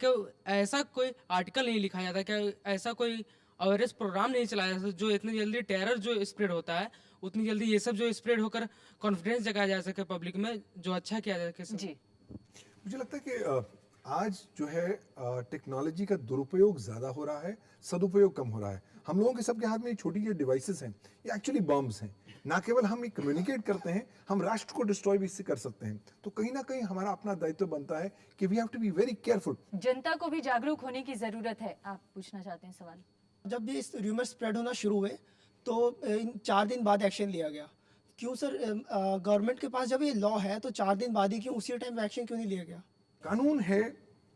ऐसा कोई आर्टिकल नहीं लिखा जाता, क्या ऐसा कोई अवेयरनेस प्रोग्राम नहीं चलाया जाता जो इतनी जल्दी टेरर जो स्प्रेड होता है, उतनी जल्दी ये सब जो स्प्रेड होकर कॉन्फिडेंस जगाया जा सके पब्लिक में, जो अच्छा किया जा सके? जी, मुझे लगता है कि आज जो है टेक्नोलॉजी का दुरुपयोग ज़्यादा हो रहा है, सदुपयोग कम हो रहा है। हम लोगों के सबके हाथ में ये छोटी जो डिवाइसेस हैं, ये एक्चुअली बॉम्ब्स हैं। ना केवल हम ये कम्युनिकेट करते हैं, हम राष्ट्र को डिस्ट्रॉय भी इससे कर सकते हैं। तो कहीं ना कहीं हमारा अपना दायित्व बनता है कि we have to be very careful. जनता को भी जागरूक होने की जरूरत है। आप पूछना चाहते हैं सवाल? जब ये र्यूमर स्प्रेड होना शुरू हुए तो 4 दिन बाद एक्शन लिया गया। क्यों सर, गवर्नमेंट के पास जब ये लॉ है तो 4 दिन बाद ही क्यों, उसी टाइम एक्शन क्यों नहीं लिया गया? कानून है,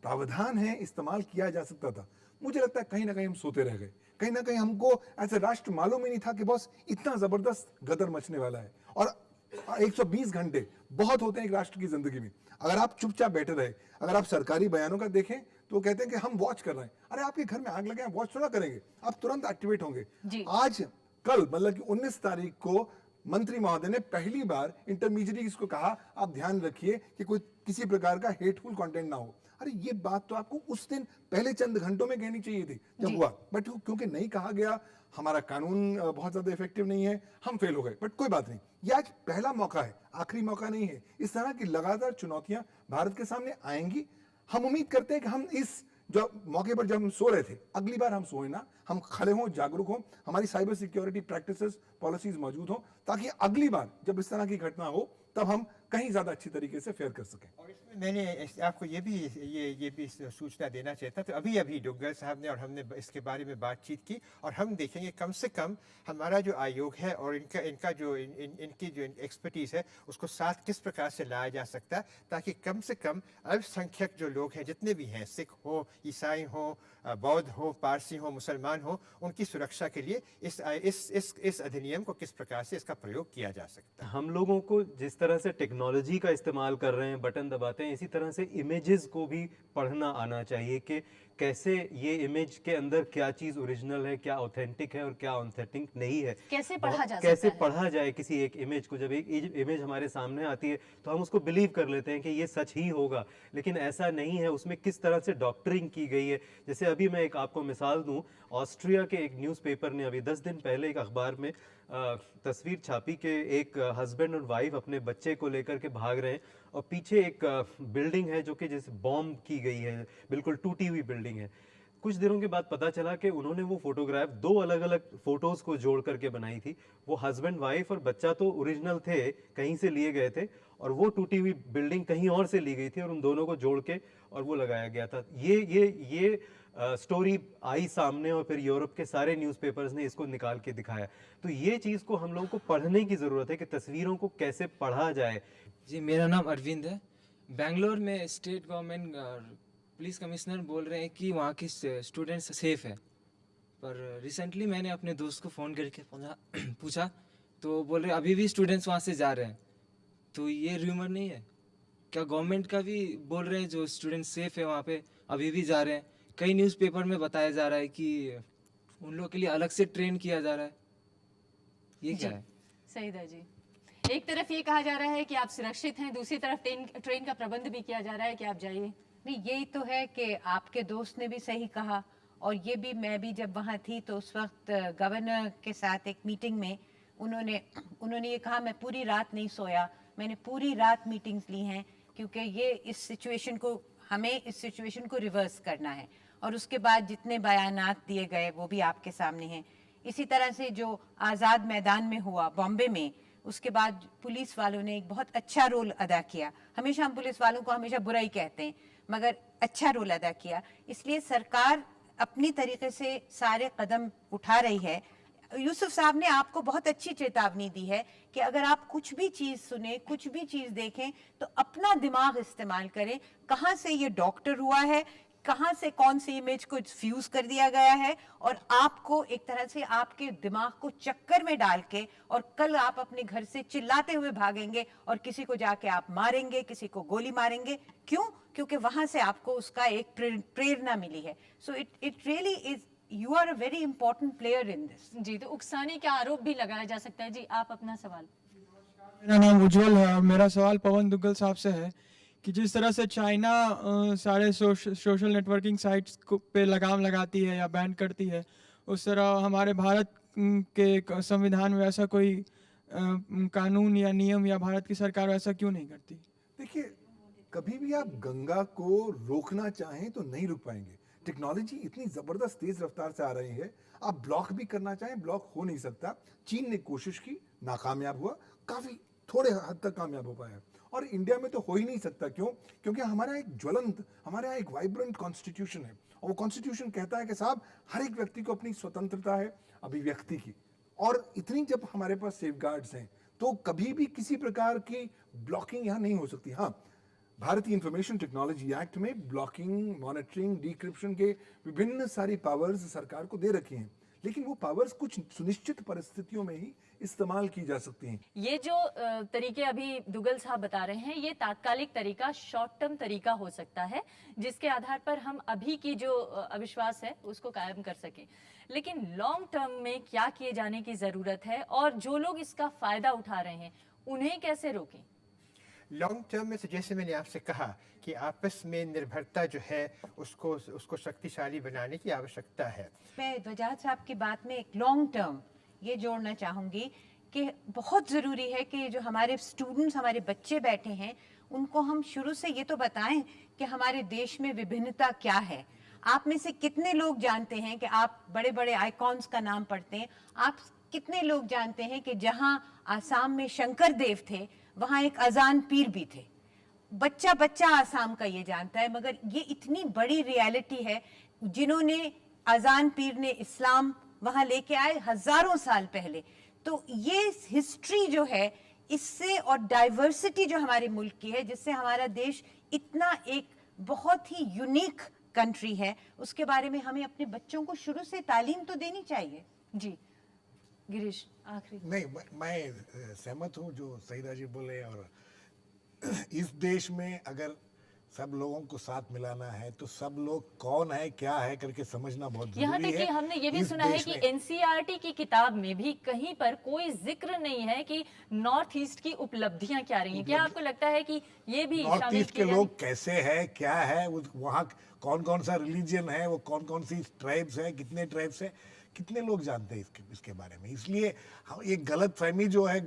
प्रावधान है, इस्तेमाल किया जा सकता था। मुझे लगता है कहीं ना कहीं हम सोते रह गए। कहीं ना कहीं हमको ऐसे राष्ट्र मालूम ही नहीं था कि बॉस इतना जबरदस्त गदर मचने वाला है। और 120 घंटे बहुत होते हैं एक राष्ट्र की जिंदगी में। अगर आप चुपचाप बैठे रहे, अगर आप सरकारी बयानों का देखें तो कहते हैं कि हम वॉच कर रहे हैं। अरे आपके घर में आग लगे, आप वॉच थोड़ा करेंगे, आप तुरंत एक्टिवेट होंगे। आज कल मतलब कि 19 तारीख को मंत्री महोदय ने पहली बार इंटरमीडिएट्स को कहा, आप ध्यान रखिए कि कोई किसी प्रकार का हेटफुल कंटेंट ना हो। अरे ये बात तो आपको उस दिन पहले चंद घंटों में कहनी चाहिए थी जब हुआ, बट क्योंकि नहीं कहा गया, हमारा कानून बहुत ज्यादा इफेक्टिव नहीं है, हम फेल हो गए। बट कोई बात नहीं, ये आज पहला मौका है, आखिरी मौका नहीं है। इस तरह की लगातार चुनौतियां भारत के सामने आएंगी। हम उम्मीद करते हैं कि हम इस जो मौके पर जब हम सो रहे थे, अगली बार हम सोए ना, हम खड़े हों, जागरूक हों, हमारी साइबर सिक्योरिटी प्रैक्टिसेस, पॉलिसीज मौजूद हों, ताकि अगली बार जब इस तरह की घटना हो तब हम कहीं ज्यादा अच्छी तरीके से फेयर कर सकें। और इसमें मैंने आपको ये भी सूचना देना चाहता, तो अभी डुग्गल साहब ने और हमने इसके बारे में बातचीत की, और हम देखेंगे कम से कम हमारा जो आयोग है और इनकी जो एक्सपर्टीज है उसको साथ किस प्रकार से लाया जा सकता है, ताकि कम से कम अल्पसंख्यक जो लोग हैं, जितने भी हैं, सिख हो, ईसाई हो, बौद्ध हो, पारसी हो, मुसलमान हो, उनकी सुरक्षा के लिए इस अधिनियम को किस प्रकार से इसका प्रयोग किया जा सकता है। हम लोगों को जिस तरह से टेक्नोलॉजी का इस्तेमाल कर रहे हैं, बटन दबाते हैं, इसी तरह से इमेजेस को भी पढ़ना आना चाहिए कि कैसे ये इमेज के अंदर क्या चीज़ ओरिजिनल है, क्या ऑथेंटिक है और क्या ऑथेंटिक नहीं है। कैसे पढ़ा जा कैसे सकता है? पढ़ा जाए किसी एक इमेज को। जब एक इमेज हमारे सामने आती है तो हम उसको बिलीव कर लेते हैं कि ये सच ही होगा, लेकिन ऐसा नहीं है। उसमें किस तरह से डॉक्टरिंग की गई है। जैसे अभी मैं एक आपको मिसाल दूं, ऑस्ट्रिया के एक न्यूज़पेपर ने अभी 10 दिन पहले एक अखबार में तस्वीर छापी कि एक हस्बैंड और वाइफ अपने बच्चे को लेकर के भाग रहे हैं और पीछे एक बिल्डिंग है जो कि जैसे बॉम्ब की गई है, बिल्कुल टूटी हुई बिल्डिंग है। कुछ दिनों के बाद पता चला कि उन्होंने वो फोटोग्राफ 2 अलग अलग फोटोज को जोड़ करके बनाई थी। वो हस्बैंड वाइफ और बच्चा तो ओरिजिनल थे, कहीं से लिए गए थे, और वो टूटी हुई बिल्डिंग कहीं और से ली गई थी और उन दोनों को जोड़ के और वो लगाया गया था। ये स्टोरी आई सामने और फिर यूरोप के सारे न्यूज़पेपर्स ने इसको निकाल के दिखाया। तो ये चीज़ को हम लोगों को पढ़ने की ज़रूरत है कि तस्वीरों को कैसे पढ़ा जाए। जी, मेरा नाम अरविंद है। बेंगलोर में स्टेट गवर्नमेंट पुलिस कमिश्नर बोल रहे हैं कि वहाँ की स्टूडेंट्स सेफ है, पर रिसेंटली मैंने अपने दोस्त को फ़ोन करके पूछा तो बोल रहे अभी भी स्टूडेंट्स वहाँ से जा रहे हैं। तो ये र्यूमर नहीं है? क्या गवर्नमेंट का भी बोल रहे हैं जो स्टूडेंट सेफ है वहाँ पे अभी भी जा रहे हैं? कई न्यूज़पेपर में बताया जा रहा है कि उन लोगों के लिए अलग से ट्रेन किया जा रहा है, ये क्या है? सईदा जी, एक तरफ ये कहा जा रहा है कि आप सुरक्षित हैं, दूसरी तरफ ट्रेन का प्रबंध भी किया जा रहा है कि आप जाइए। नहीं, यही तो है कि आपके दोस्त ने भी सही कहा, और ये भी मैं भी जब वहाँ थी तो उस वक्त गवर्नर के साथ एक मीटिंग में उन्होंने ये कहा, मैं पूरी रात नहीं सोया, मैंने पूरी रात मीटिंग्स ली हैं, क्योंकि ये हमें इस सिचुएशन को रिवर्स करना है। और उसके बाद जितने बयानात दिए गए वो भी आपके सामने हैं। इसी तरह से जो आज़ाद मैदान में हुआ बॉम्बे में, उसके बाद पुलिस वालों ने एक बहुत अच्छा रोल अदा किया। हमेशा हम पुलिस वालों को हमेशा बुरा ही कहते हैं, मगर अच्छा रोल अदा किया। इसलिए सरकार अपनी तरीके से सारे कदम उठा रही है। यूसुफ साहब ने आपको बहुत अच्छी चेतावनी दी है कि अगर आप कुछ भी चीज़ सुने, कुछ भी चीज़ देखें, तो अपना दिमाग इस्तेमाल करें। कहाँ से ये डॉक्टर हुआ है, कहाँ से कौन सी इमेज को फ्यूज कर दिया गया है, और आपको एक तरह से आपके दिमाग को चक्कर में डाल के, और कल आप अपने घर से चिल्लाते हुए भागेंगे और किसी को जाके आप मारेंगे, किसी को गोली मारेंगे। क्यों? क्योंकि वहां से आपको उसका एक प्रेरणा मिली है। So it really is, you are a very important player in this. जी, तो उकसाने का आरोप भी लगाया जा सकता है। जी, आप अपना सवाल। मेरा नाम उज्जवल है और मेरा सवाल पवन दुग्गल साहब से है कि जिस तरह से चाइना सारे सोशल नेटवर्किंग साइट्स पे लगाम लगाती है या बैन करती है, उस तरह हमारे भारत के संविधान में ऐसा कोई कानून या नियम या भारत की सरकार ऐसा क्यों नहीं करती? देखिए, कभी भी आप गंगा को रोकना चाहें तो नहीं रुक पाएंगे। टेक्नोलॉजी इतनी जबरदस्त तेज रफ्तार से आ रही है, आप ब्लॉक भी करना चाहें ब्लॉक हो नहीं सकता। चीन ने कोशिश की, नाकामयाब हुआ, काफी थोड़े हद तक कामयाब हो पाया, और इंडिया में तो हो ही नहीं सकता। क्यों? क्योंकि हमारा एक ज्वलंत, हमारे यहाँ एक वाइब्रेंट कॉन्स्टिट्यूशन है, और वो कॉन्स्टिट्यूशन कहता है कि साहब हर एक व्यक्ति को अपनी स्वतंत्रता है अभिव्यक्ति की, और इतनी जब हमारे पास सेफगार्ड्स हैं तो कभी भी किसी प्रकार की ब्लॉकिंग यहाँ नहीं हो सकती। हाँ, भारतीय इंफॉर्मेशन टेक्नोलॉजी एक्ट में ब्लॉकिंग, मॉनिटरिंग, डिक्रिप्शन के विभिन्न सारी पावर्स सरकार को दे रखी हैं, लेकिन वो पावर्स कुछ सुनिश्चित परिस्थितियों में ही इस्तेमाल की जा सकती हैं। ये जो तरीके अभी दुग्गल साहब बता रहे हैं, ये तात्कालिक तरीका, शॉर्ट टर्म तरीका हो सकता है, जिसके आधार पर हम अभी की जो अविश्वास है उसको कायम कर सकें। लेकिन लॉन्ग टर्म में क्या किए जाने की जरूरत है, और जो लोग इसका फायदा उठा रहे हैं उन्हें कैसे रोकें? लॉन्ग टर्म में, जैसे मैंने आपसे कहा कि आपस में निर्भरता जो है उसको शक्तिशाली बनाने की आवश्यकता है। मैं वजाहत साहब की बात में एक लॉन्ग टर्म ये जोड़ना चाहूँगी कि बहुत ज़रूरी है कि जो हमारे स्टूडेंट्स, हमारे बच्चे बैठे हैं, उनको हम शुरू से ये तो बताएं कि हमारे देश में विभिन्नता क्या है। आप में से कितने लोग जानते हैं कि आप बड़े बड़े आइकॉन्स का नाम पढ़ते हैं? आप कितने लोग जानते हैं कि जहाँ आसाम में शंकर देव थे, वहाँ एक अजान पीर भी थे? बच्चा बच्चा आसाम का ये जानता है, मगर ये इतनी बड़ी रियलिटी है। जिन्होंने अजान पीर ने इस्लाम वहाँ लेके आए हजारों साल पहले। तो ये हिस्ट्री जो है, इससे, और डाइवर्सिटी जो हमारे मुल्क की है, जिससे हमारा देश इतना एक बहुत ही यूनिक कंट्री है, उसके बारे में हमें अपने बच्चों को शुरू से तालीम तो देनी चाहिए। जी गिरीश, आखिरी। नहीं, मैं सहमत हूँ जो सईदा जी बोले, और इस देश में अगर सब लोगों को साथ मिलाना है तो सब लोग कौन है क्या है करके समझना बहुत जरूरी है। यहाँ तक कि हमने ये भी सुना है कि एनसीईआरटी की किताब में भी कहीं पर कोई जिक्र नहीं है कि नॉर्थ ईस्ट की उपलब्धियां क्या रही हैं। क्या आपको लगता है कि ये भी नॉर्थ ईस्ट के लोग कैसे है, क्या है, वहाँ कौन कौन सा रिलीजन है, वो कौन कौन सी ट्राइब्स है, कितने ट्राइब्स है, कितने लोग जानते हैं इसके बारे में? इसलिए एक गलत फहमी जो है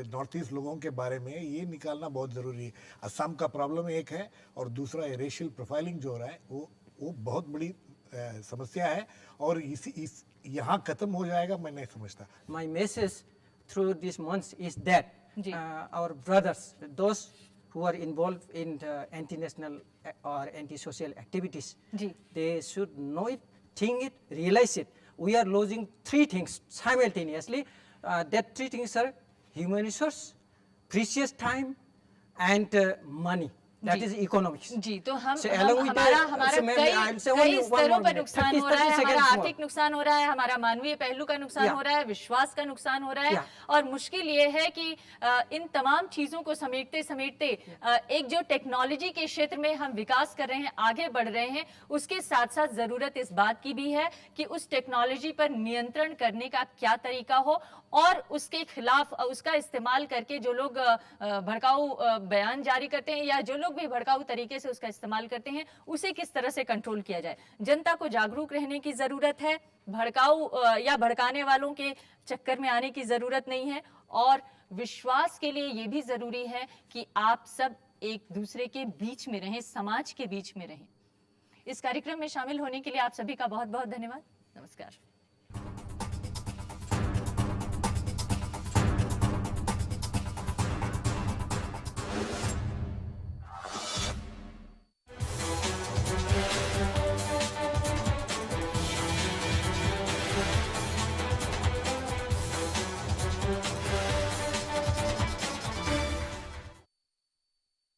नॉर्थ ईस्ट लोगों के बारे में, ये निकालना बहुत ज़रूरी है। असम का प्रॉब्लम एक है, और दूसरा रेशियल प्रोफाइलिंग जो हो रहा है वो बहुत बड़ी समस्या है, और यहाँ खत्म हो जाएगा मैं नहीं समझता। My message through these months is that our brothers, those who are involved in anti-national or anti-social activities, they should know it, think it, realize it. We are losing three things simultaneously. That three things are human resource, precious time, and money. That is economics. जी, तो हम So along with हमारा the- हमारा so ma'am, I'll say कई only one स्तरों more पर minute. नुकसान 30 हो रहा है, हमारा seconds more. आर्थिक नुकसान हो रहा है, हमारा मानवीय पहलू का नुकसान Yeah. हो रहा है, विश्वास का नुकसान हो रहा है, Yeah. और मुश्किल ये है कि इन तमाम चीजों को समेटते समेटते एक जो टेक्नोलॉजी के क्षेत्र में हम विकास कर रहे हैं, आगे बढ़ रहे हैं, उसके साथ साथ जरूरत इस बात की भी है कि उस टेक्नोलॉजी पर नियंत्रण करने का क्या तरीका हो, और उसके खिलाफ उसका इस्तेमाल करके जो लोग भड़काऊ बयान जारी करते हैं या जो लोग भी भड़काऊ तरीके से उसका इस्तेमाल करते हैं, उसे किस तरह से कंट्रोल किया जाए। जनता को जागरूक रहने की जरूरत है, भड़काऊ या भड़काने वालों के चक्कर में आने की जरूरत नहीं है, और विश्वास के लिए ये भी जरूरी है कि आप सब एक दूसरे के बीच में रहें, समाज के बीच में रहें। इस कार्यक्रम में शामिल होने के लिए आप सभी का बहुत बहुत धन्यवाद। नमस्कार।